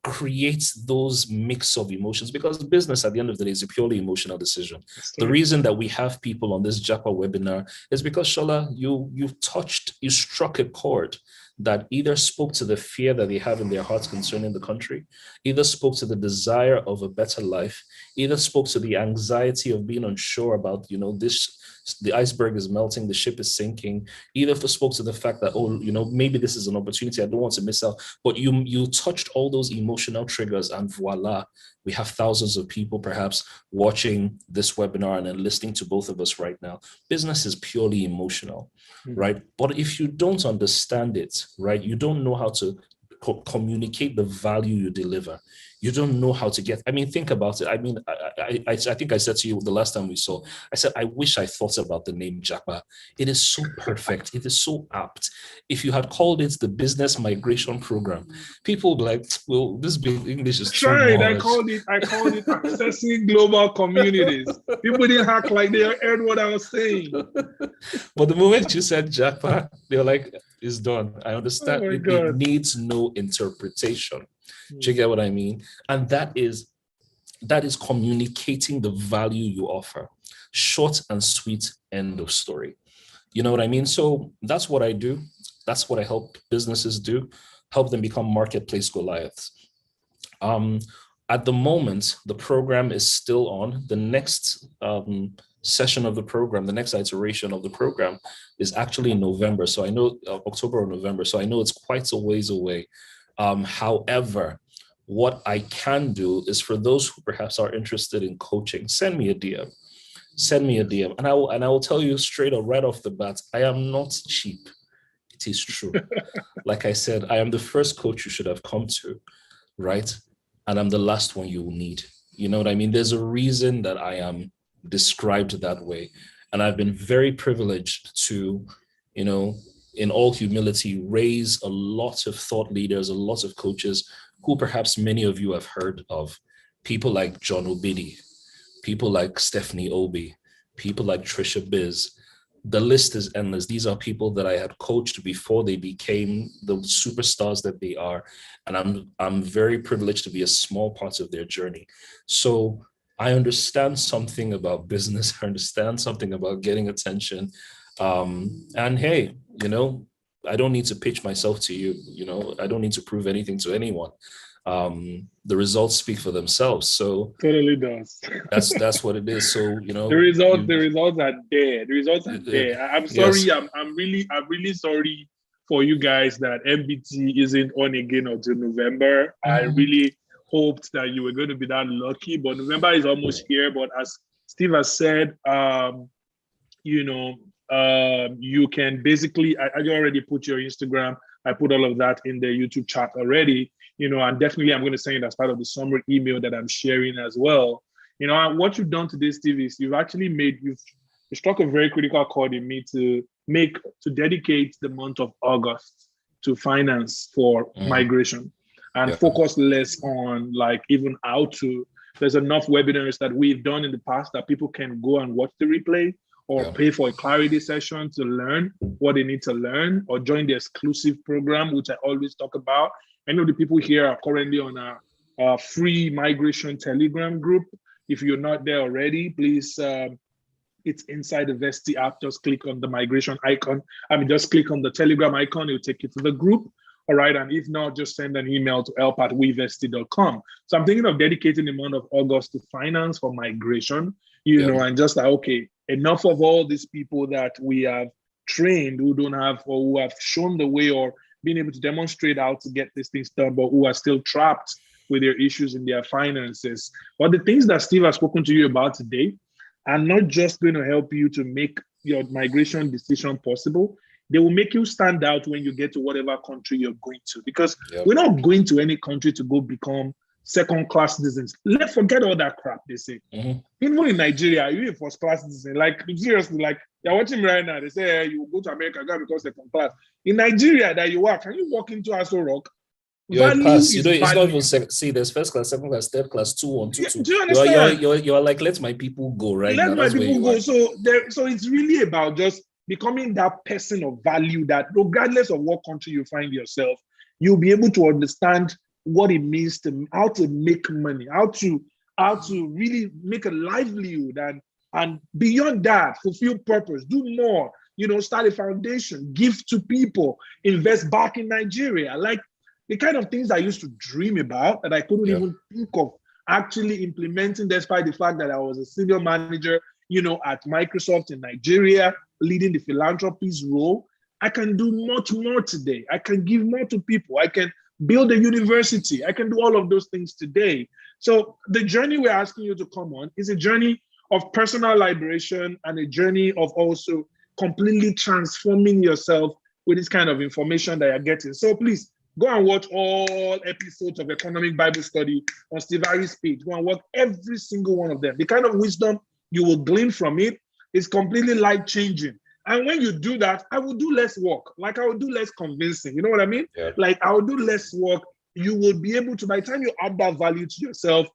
create those mix of emotions, because business at the end of the day is a purely emotional decision. The reason that we have people on this Japa webinar is because, Shola, you struck a chord that either spoke to the fear that they have in their hearts concerning the country, either spoke to the desire of a better life, either spoke to the anxiety of being unsure about, the iceberg is melting, the ship is sinking, either spoke to the fact that, maybe this is an opportunity, I don't want to miss out. But you touched all those emotional triggers, and voila, we have thousands of people perhaps watching this webinar and then listening to both of us right now. Business is purely emotional, right? But if you don't understand it, right, you don't know how to communicate the value you deliver. You don't know how to get, think about it. I think I said to you the last time we saw, I said, I wish I thought about the name Japa. It is so perfect. It is so apt. If you had called it the Business Migration Program, people would be like, well, this English is too much. I called it Accessing Global Communities. People didn't act like they heard what I was saying. But the moment you said Japa, they were like, it's done. I understand. It needs no interpretation. Do you get what I mean? And that is communicating the value you offer. Short and sweet, end of story. You know what I mean? So that's what I do. That's what I help businesses do, help them become marketplace Goliaths. At the moment, the program is still on. The next session of the program, the next iteration of the program is actually in November. So I know October or November. So I know it's quite a ways away. However, what I can do is, for those who perhaps are interested in coaching, send me a DM. And I will tell you straight up right off the bat, I am not cheap. It is true. Like I said, I am the first coach you should have come to, right? And I'm the last one you will need. You know what I mean? There's a reason that I am described that way. And I've been very privileged to, in all humility, raise a lot of thought leaders, a lot of coaches who perhaps many of you have heard of. People like John Obidi, people like Stephanie Obi, people like Trisha Biz. The list is endless. These are people that I had coached before they became the superstars that they are. And I'm very privileged to be a small part of their journey. So I understand something about business. I understand something about getting attention. And hey, I don't need to pitch myself to you. I don't need to prove anything to anyone. The results speak for themselves. So totally does. That's what it is. So the results are there. The results are there. I'm sorry. Yes. I'm really sorry for you guys that MBT isn't on again until November. I really hoped that you were going to be that lucky, but November is almost here. But as Steve has said, you can basically, I already put your Instagram, I put all of that in the YouTube chat already, and definitely I'm going to send it as part of the summary email that I'm sharing as well. What you've done today, Steve, is you've struck a very critical chord in me to dedicate the month of August to finance for migration and focus less on even how to. There's enough webinars that we've done in the past that people can go and watch the replay, or pay for a clarity session to learn what they need to learn, or join the exclusive program, which I always talk about. I know the people here are currently on a free migration Telegram group. If you're not there already, please, it's inside the Vesti app. Just click on the migration icon. Just click on the Telegram icon. It'll take you to the group. All right. And if not, just send an email to help@wevesti.com. So I'm thinking of dedicating the month of August to finance for migration, and just like, okay, enough of all these people that we have trained who don't have, or who have shown the way or been able to demonstrate how to get these things done, but who are still trapped with their issues in their finances. But the things that Steve has spoken to you about today are not just going to help you to make your migration decision possible. They will make you stand out when you get to whatever country you're going to, because we're not going to any country to go become second-class citizens. Let's forget all that crap they say. Even in Nigeria, you're a first-class citizen. Like, seriously, like, you're watching me right now. They say, hey, you go to America, go become second-class. In Nigeria, that you are, can you walk into Aso Rock? You're pass. It's not even see. There's first class, second class, third class, 2, 1, 2, 2. Do you understand? You're like, let my people go right now. Let my people go. So it's really about just becoming that person of value that, regardless of what country you find yourself, you'll be able to understand what it means to how to make money, how to really make a livelihood, and beyond that, fulfill purpose, do more. Start a foundation, give to people, invest back in Nigeria, like the kind of things I used to dream about that I couldn't even think of actually implementing, despite the fact that I was a senior manager, at Microsoft in Nigeria, leading the philanthropist role. I can do much more today. I can give more to people. I can build a university. I can do all of those things today. So the journey we're asking you to come on is a journey of personal liberation and a journey of also completely transforming yourself with this kind of information that you're getting. So please go and watch all episodes of Economic Bible Study on Steve Harris' page. Go and watch every single one of them. The kind of wisdom you will glean from it is completely life-changing. And when you do that, I will do less work. Like, I will do less convincing. You know what I mean? Yeah. Like, I will do less work. You will be able to, by the time you add that value to yourself,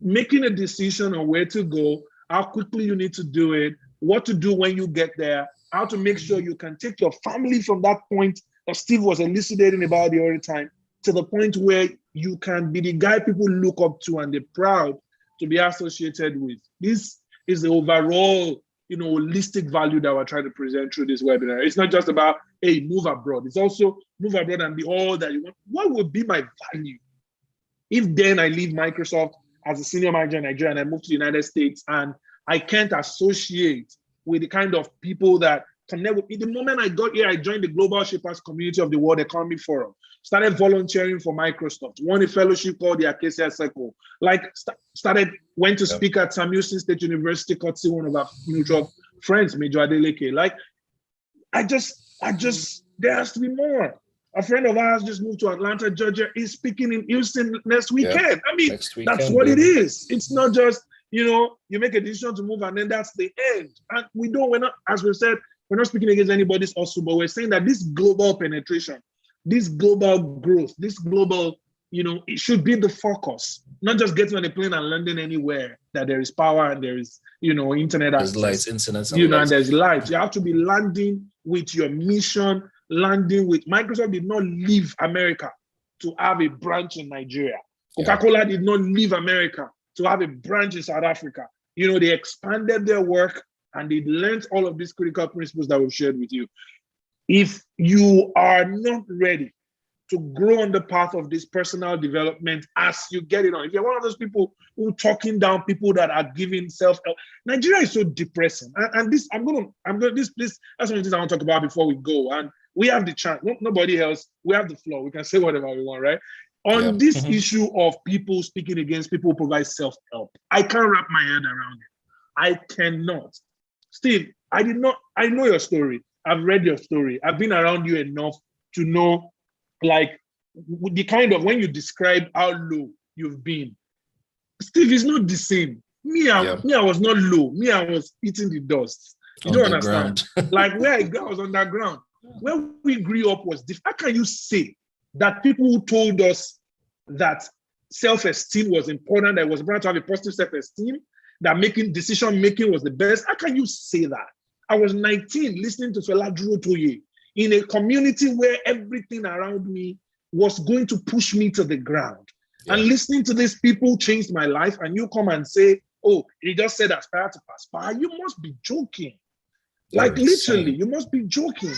making a decision on where to go, how quickly you need to do it, what to do when you get there, how to make sure you can take your family from that point that Steve was elucidating about the other time to the point where you can be the guy people look up to and they're proud to be associated with. This is the overall, holistic value that we're trying to present through this webinar. It's not just about, hey, move abroad. It's also move abroad and be all that you want. What would be my value if then I leave Microsoft as a senior manager in Nigeria and I move to the United States and I can't associate with the kind of people that connect with me? The moment I got here, I joined the Global Shapers community of the World Economic Forum, started volunteering for Microsoft, won a fellowship called the Acacia Circle, went to speak at Sam Houston State University, courtesy one of our mutual friends, Major Adeleke. Like, there has to be more. A friend of ours just moved to Atlanta, Georgia, is speaking in Houston next weekend. That's what it is. It's not just, you make a decision to move and then that's the end. And we're not, as we said, we're not speaking against anybody's hustle, but we're saying that this global penetration, this global growth, this global, it should be the focus, not just getting on a plane and landing anywhere that there is power and there is, internet access. There's lights, internet, and there's lights. You have to be landing with your mission, landing with Microsoft did not leave America to have a branch in Nigeria. Coca-Cola did not leave America to have a branch in South Africa. They expanded their work and they learned all of these critical principles that we've shared with you. If you are not ready to grow on the path of this personal development as you get it on, if you're one of those people who talking down people that are giving self-help, Nigeria is so depressing. And this, that's one of the things I want to talk about before we go. And we have the chance, nobody else, we have the floor. We can say whatever we want, right? On this issue of people speaking against people who provide self-help, I can't wrap my head around it. I cannot. Steve, I know your story. I've read your story. I've been around you enough to know, like, the kind of, when you describe how low you've been, Steve is not the same. Me, I was not low. Me, I was eating the dust. You don't understand. Like, where I was underground. Where we grew up was different. How can you say that people who told us that self-esteem was important, that it was important to have a positive self-esteem, that decision-making was the best? How can you say that? I was 19 listening to Fela Durotoye in a community where everything around me was going to push me to the ground. And listening to these people changed my life. And you come and say, oh, he just said aspire to perspire. You must be joking. You're Like literally, insane. you must be joking.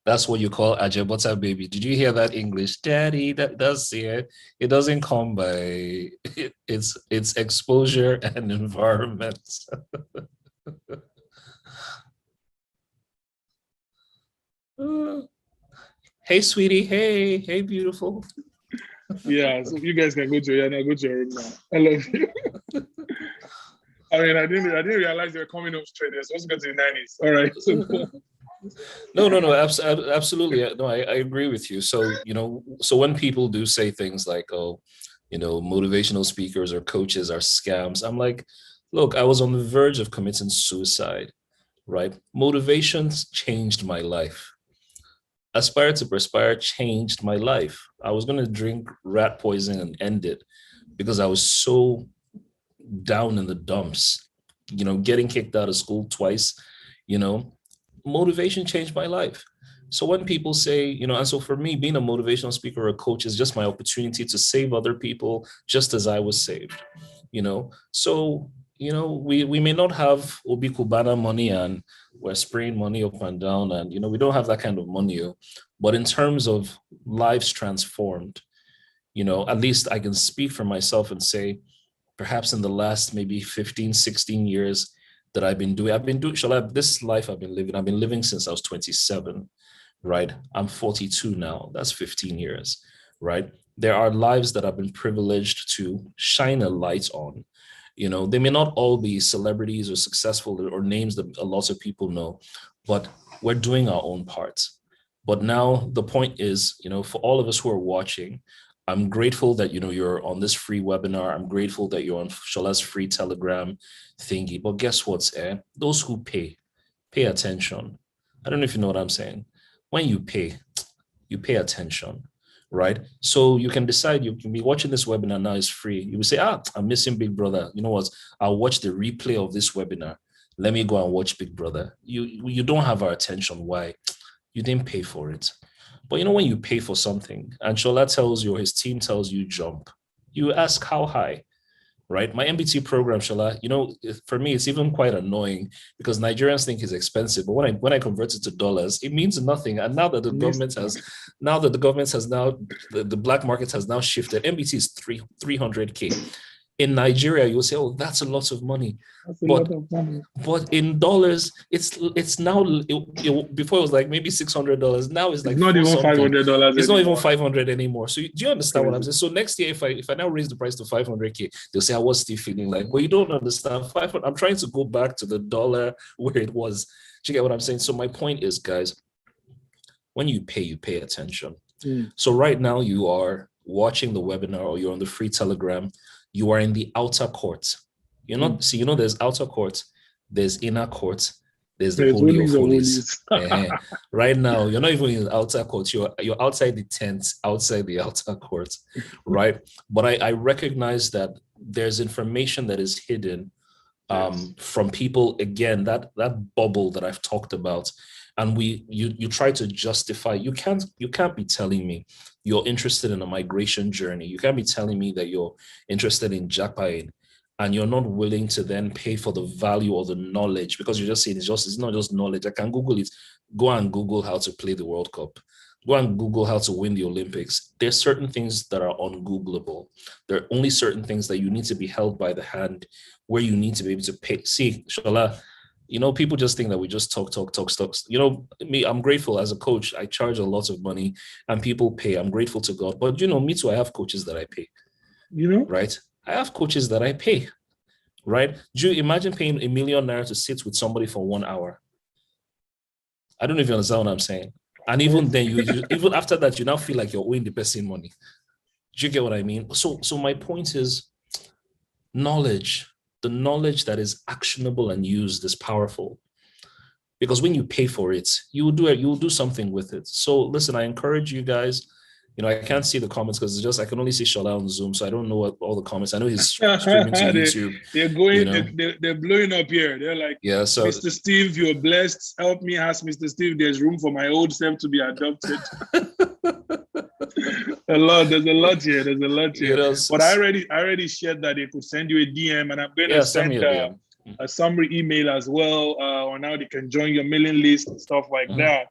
That's what you call Ajabota baby. Did you hear that English? Daddy, that's it. It doesn't come by it's exposure and environment. Hey, sweetie. Hey, beautiful. Yeah, so you guys can go to your room now. I love you. I mean, I didn't realize they were coming home straight. They're supposed to go to the 90s. All right. So No, absolutely. No, I agree with you. So, so when people do say things like, oh, motivational speakers or coaches are scams, I'm like, look, I was on the verge of committing suicide, right? Motivations changed my life. Aspire to Perspire changed my life. I was going to drink rat poison and end it because I was so down in the dumps, getting kicked out of school twice, motivation changed my life. So when people say, and so for me, being a motivational speaker or a coach is just my opportunity to save other people just as I was saved, So, we may not have Obi Kubana money and we're spraying money up and down and, we don't have that kind of money, but in terms of lives transformed, at least I can speak for myself and say, perhaps in the last maybe 15, 16 years that I've been doing, this life I've been living since I was 27, right? I'm 42 now, that's 15 years, right? There are lives that I've been privileged to shine a light on. They may not all be celebrities or successful or names that a lot of people know, but we're doing our own part. But now the point is, for all of us who are watching, I'm grateful that, you're on this free webinar. I'm grateful that you're on Shola's free Telegram thingy. But guess what, those who pay attention. I don't know if you know what I'm saying. When you pay attention, right? So you can decide, you can be watching this webinar now, it's free. You will say, I'm missing Big Brother. You know what? I'll watch the replay of this webinar. Let me go and watch Big Brother. You don't have our attention. Why? You didn't pay for it. But when you pay for something and Shola tells you, or his team tells you jump, you ask how high, right? My MBT program, Shola, for me, it's even quite annoying because Nigerians think it's expensive. But when I convert it to dollars, it means nothing. And now that the government has the black market has now shifted, MBT is 300K. In Nigeria, you'll say, oh, that's a lot of money. But in dollars, it's now, before it was like maybe $600. Now it's like not even $500. It's not even 500 anymore. So do you understand what I'm saying? So next year, if I now raise the price to 500K, they'll say, I was still feeling like, well, you don't understand. 500. I'm trying to go back to the dollar where it was. Do you get what I'm saying? So my point is, guys, when you pay attention. So right now you are watching the webinar or you're on the free Telegram. You are in the outer court. You're not, there's outer court, there's inner court, there's the Holy of Holies. Right now, you're not even in the outer court, you're outside the tent, outside the outer court, right? But I recognize that there's information that is hidden from people, again, that bubble that I've talked about. And you try to justify, you can't be telling me you're interested in a migration journey. You can't be telling me that you're interested in Japa and you're not willing to then pay for the value or the knowledge because you're just saying it's not just knowledge. I can Google it. Go and Google how to play the World Cup. Go and Google how to win the Olympics. There's certain things that are ungoogleable. There are only certain things that you need to be held by the hand where you need to be able to pay. See, Shola, people just think that we just talk. Me, I'm grateful as a coach. I charge a lot of money and people pay. I'm grateful to God. But, me too, I have coaches that I pay, right? I have coaches that I pay, right? Do you imagine paying ₦1 million to sit with somebody for 1 hour? I don't know if you understand what I'm saying. And even then, even after that, you now feel like you're owing the person money. Do you get what I mean? So my point is knowledge. The knowledge that is actionable and used is powerful. Because when you pay for it, you will do something with it. So listen, I encourage you guys. I can't see the comments because I can only see Shola on Zoom, so I don't know what all the comments. I know he's streaming to YouTube. They're going, they're blowing up here. They're like, yeah. So Mr. Steve, you're blessed. Help me ask Mr. Steve. There's room for my old self to be adopted. A lot. There's a lot here. There's a lot You here. know, But I already shared that they could send you a DM, and I'm going to send me send a DM. a summary email as well on how they can join your mailing list and stuff like Mhm. that.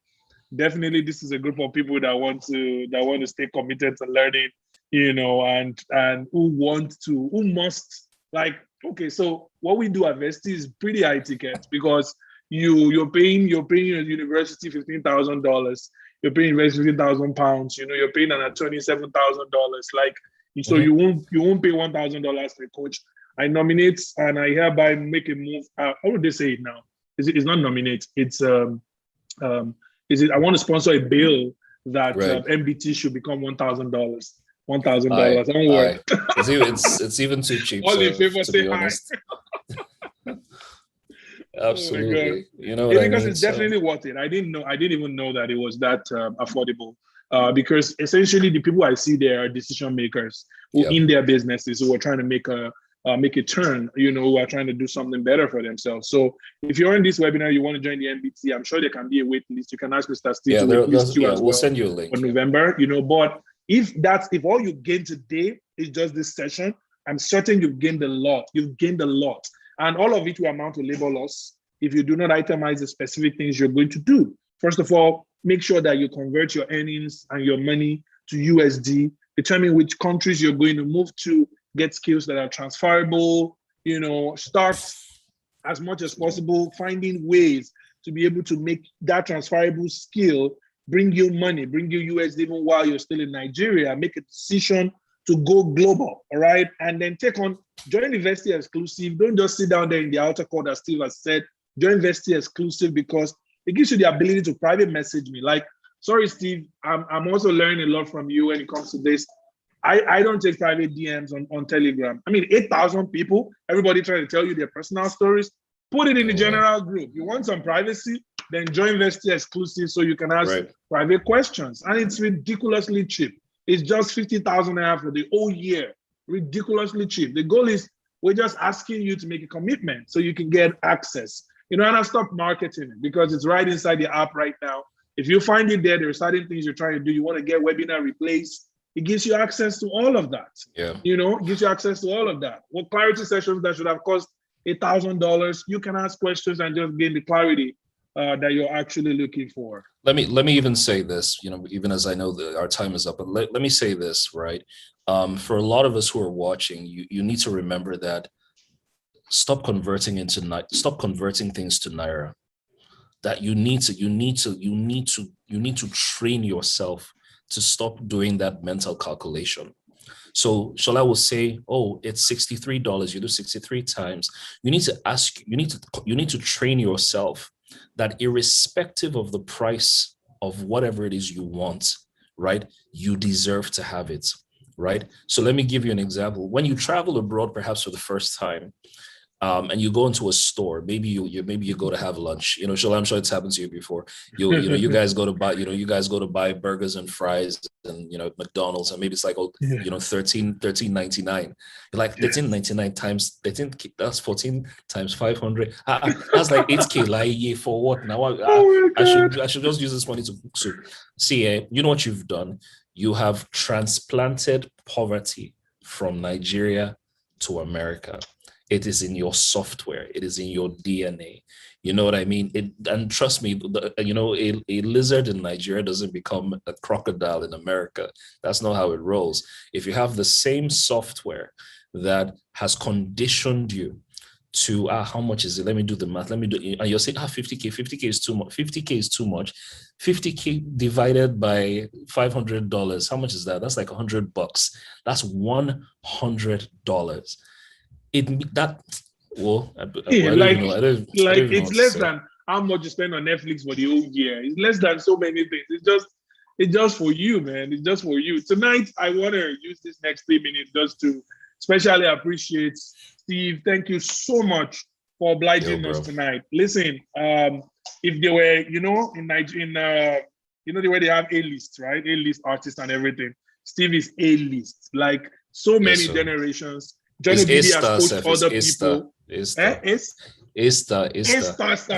Definitely, this is a group of people that want to stay committed to learning, and who must, like, okay. So what we do at Vesti is pretty high ticket, because you're paying your university $15,000. You're paying university £15,000. You're paying an attorney $7,000. Like, so Mhm. you won't pay $1,000 to a coach. I nominate and I hereby make a move. How would they say it now? It's not nominate. It's I want to sponsor a bill that Right. MBT should become $1,000. $1,000. Don't worry. It's even too cheap. All So, in favor, to say be hi. honest, Oh my absolutely. God. You know what I Because mean? it's So, definitely worth it. I didn't even know that it was that affordable. Because essentially the people I see there are decision makers who yeah. in their businesses who are trying to make a turn, who are trying to do something better for themselves. So if you're in this webinar, you want to join the MBT, I'm sure there can be a wait list. You can ask Mr. Steve Yeah, to wait list you as we'll well send you a link. for Yeah. November, but if all you gain today is just this session, I'm certain you've gained a lot. You've gained a lot. And all of it will amount to labor loss if you do not itemize the specific things you're going to do. First of all, make sure that you convert your earnings and your money to USD. Determine which countries you're going to move to, get skills that are transferable, start as much as possible, finding ways to be able to make that transferable skill bring you money, bring you USD even while you're still in Nigeria. Make a decision to go global, all right? And then join the Vesti exclusive. Don't just sit down there in the outer court, as Steve has said. Join Vesti exclusive, because it gives you the ability to private message me. Like, sorry, Steve, I'm also learning a lot from you when it comes to this. I don't take private DMs on Telegram. I mean, 8,000 people, everybody trying to tell you their personal stories. Put it in the general group. You want some privacy? Then join Vesti exclusive so you can ask private questions. And it's ridiculously cheap. It's just 50,000 naira for the whole year. Ridiculously cheap. The goal is we're just asking you to make a commitment so you can get access. And I stop marketing it because it's right inside the app right now. If you find it there are certain things you're trying to do. You want to get webinar replaced. It gives you access to all of that. Yeah. It gives you access to all of that. What clarity sessions that should have cost $1,000, you can ask questions and just gain the clarity that you're actually looking for. Let me even say this, even as I know that our time is up, but let me say this, right? For a lot of us who are watching, you need to remember that stop converting things to Naira. That you need to train yourself to stop doing that mental calculation. So Shola will say, oh, it's $63. You do 63 times. You need to train yourself that irrespective of the price of whatever it is you want, right? You deserve to have it, right? So let me give you an example. When you travel abroad, perhaps for the first time, and you go into a store, maybe you go to have lunch. Shola, I'm sure it's happened to you before. You guys go to buy burgers and fries and McDonald's, and maybe it's like $13.99. You're like $13.99 times 13, that's 14 times 500. That's like 8K. Like, for what now? I should just use this money to see. You know what you've done? You have transplanted poverty from Nigeria to America. It is in your software. It is in your DNA. You know what I mean? And trust me, a lizard in Nigeria doesn't become a crocodile in America. That's not how it rolls. If you have the same software that has conditioned you to, how much is it? Let me do the math. And you're saying, 50K is too much. 50K is too much. 50K divided by $500. How much is that? That's like $100. That's $100. It's less than how much you spend on Netflix for the whole year. It's less than so many things. It's just for you, man. It's just for you. Tonight, I want to use this next 3 minutes just to especially appreciate Steve. Thank you so much for obliging us tonight. Listen, if they were, in Nigeria, the way they have A-list, right? A-list artists and everything. Steve is A-list, like so many generations. John Ogidi has coached other people. Ista.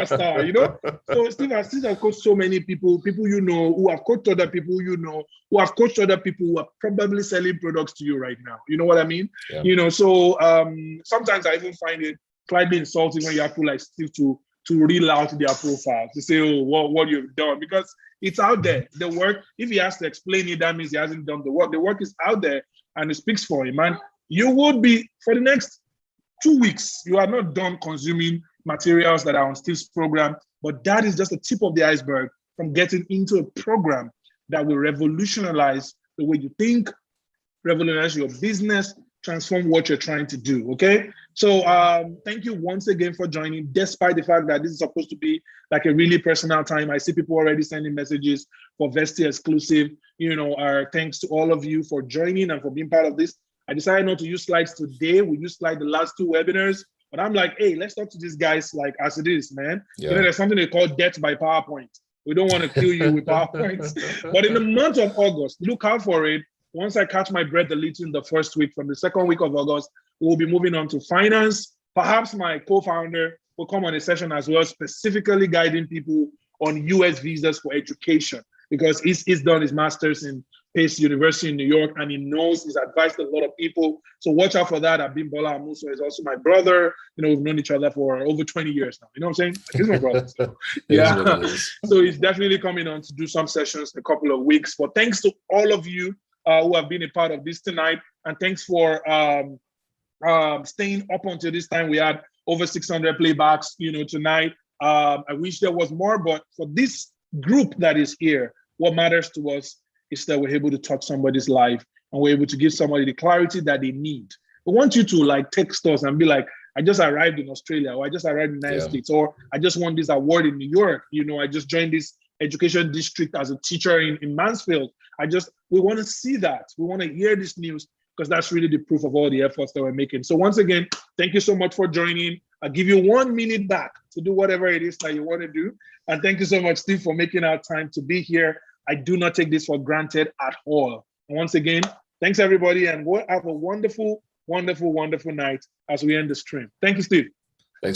Star, you know? So Steve has coached so many people you know, who have coached other people you know, who have coached other people who are probably selling products to you right now. You know what I mean? Yeah. You know, so sometimes I even find it slightly insulting when you have to like Steve to reel out their profile to say, oh, what you've done, because it's out there. The work, if he has to explain it, that means he hasn't done the work. The work is out there and it speaks for him. And you would be, for the next 2 weeks, you are not done consuming materials that are on Steve's program, but that is just the tip of the iceberg from getting into a program that will revolutionize the way you think, revolutionize your business, transform what you're trying to do, okay? So thank you once again for joining, despite the fact that this is supposed to be like a really personal time. I see people already sending messages for Vesti exclusive. You know, thanks to all of you for joining and for being part of this. I decided not to use slides today. We used slides the last 2 webinars, but I'm like, hey, let's talk to these guys like as it is, man. Yeah. You know, there's something they call death by PowerPoint. We don't want to kill you with PowerPoints. But in the month of August, look out for it. Once I catch my breath a little in the first week, from the second week of August, we'll be moving on to finance. Perhaps my co-founder will come on a session as well, specifically guiding people on US visas for education, because he's done his master's in Pace University in New York, and he knows, he's advised a lot of people. So watch out for that. Abimbola Amusan is also my brother. You know, we've known each other for over 20 years now. You know what I'm saying? Like, he's my brother. So, yeah. So he's definitely coming on to do some sessions in a couple of weeks. But thanks to all of you who have been a part of this tonight. And thanks for staying up until this time. We had over 600 playbacks, you know, tonight. I wish there was more, but for this group that is here, what matters to us is that we're able to touch somebody's life and we're able to give somebody the clarity that they need. We want you to like text us and be like, I just arrived in Australia, or I just arrived in the United States, or I just won this award in New York. You know, I just joined this education district as a teacher in Mansfield. We want to see that. We want to hear this news, because that's really the proof of all the efforts that we're making. So once again, thank you so much for joining. I'll give you 1 minute back to do whatever it is that you want to do. And thank you so much, Steve, for making our time to be here. I do not take this for granted at all. And once again, thanks everybody, and we'll have a wonderful, wonderful, wonderful night as we end the stream. Thank you, Steve.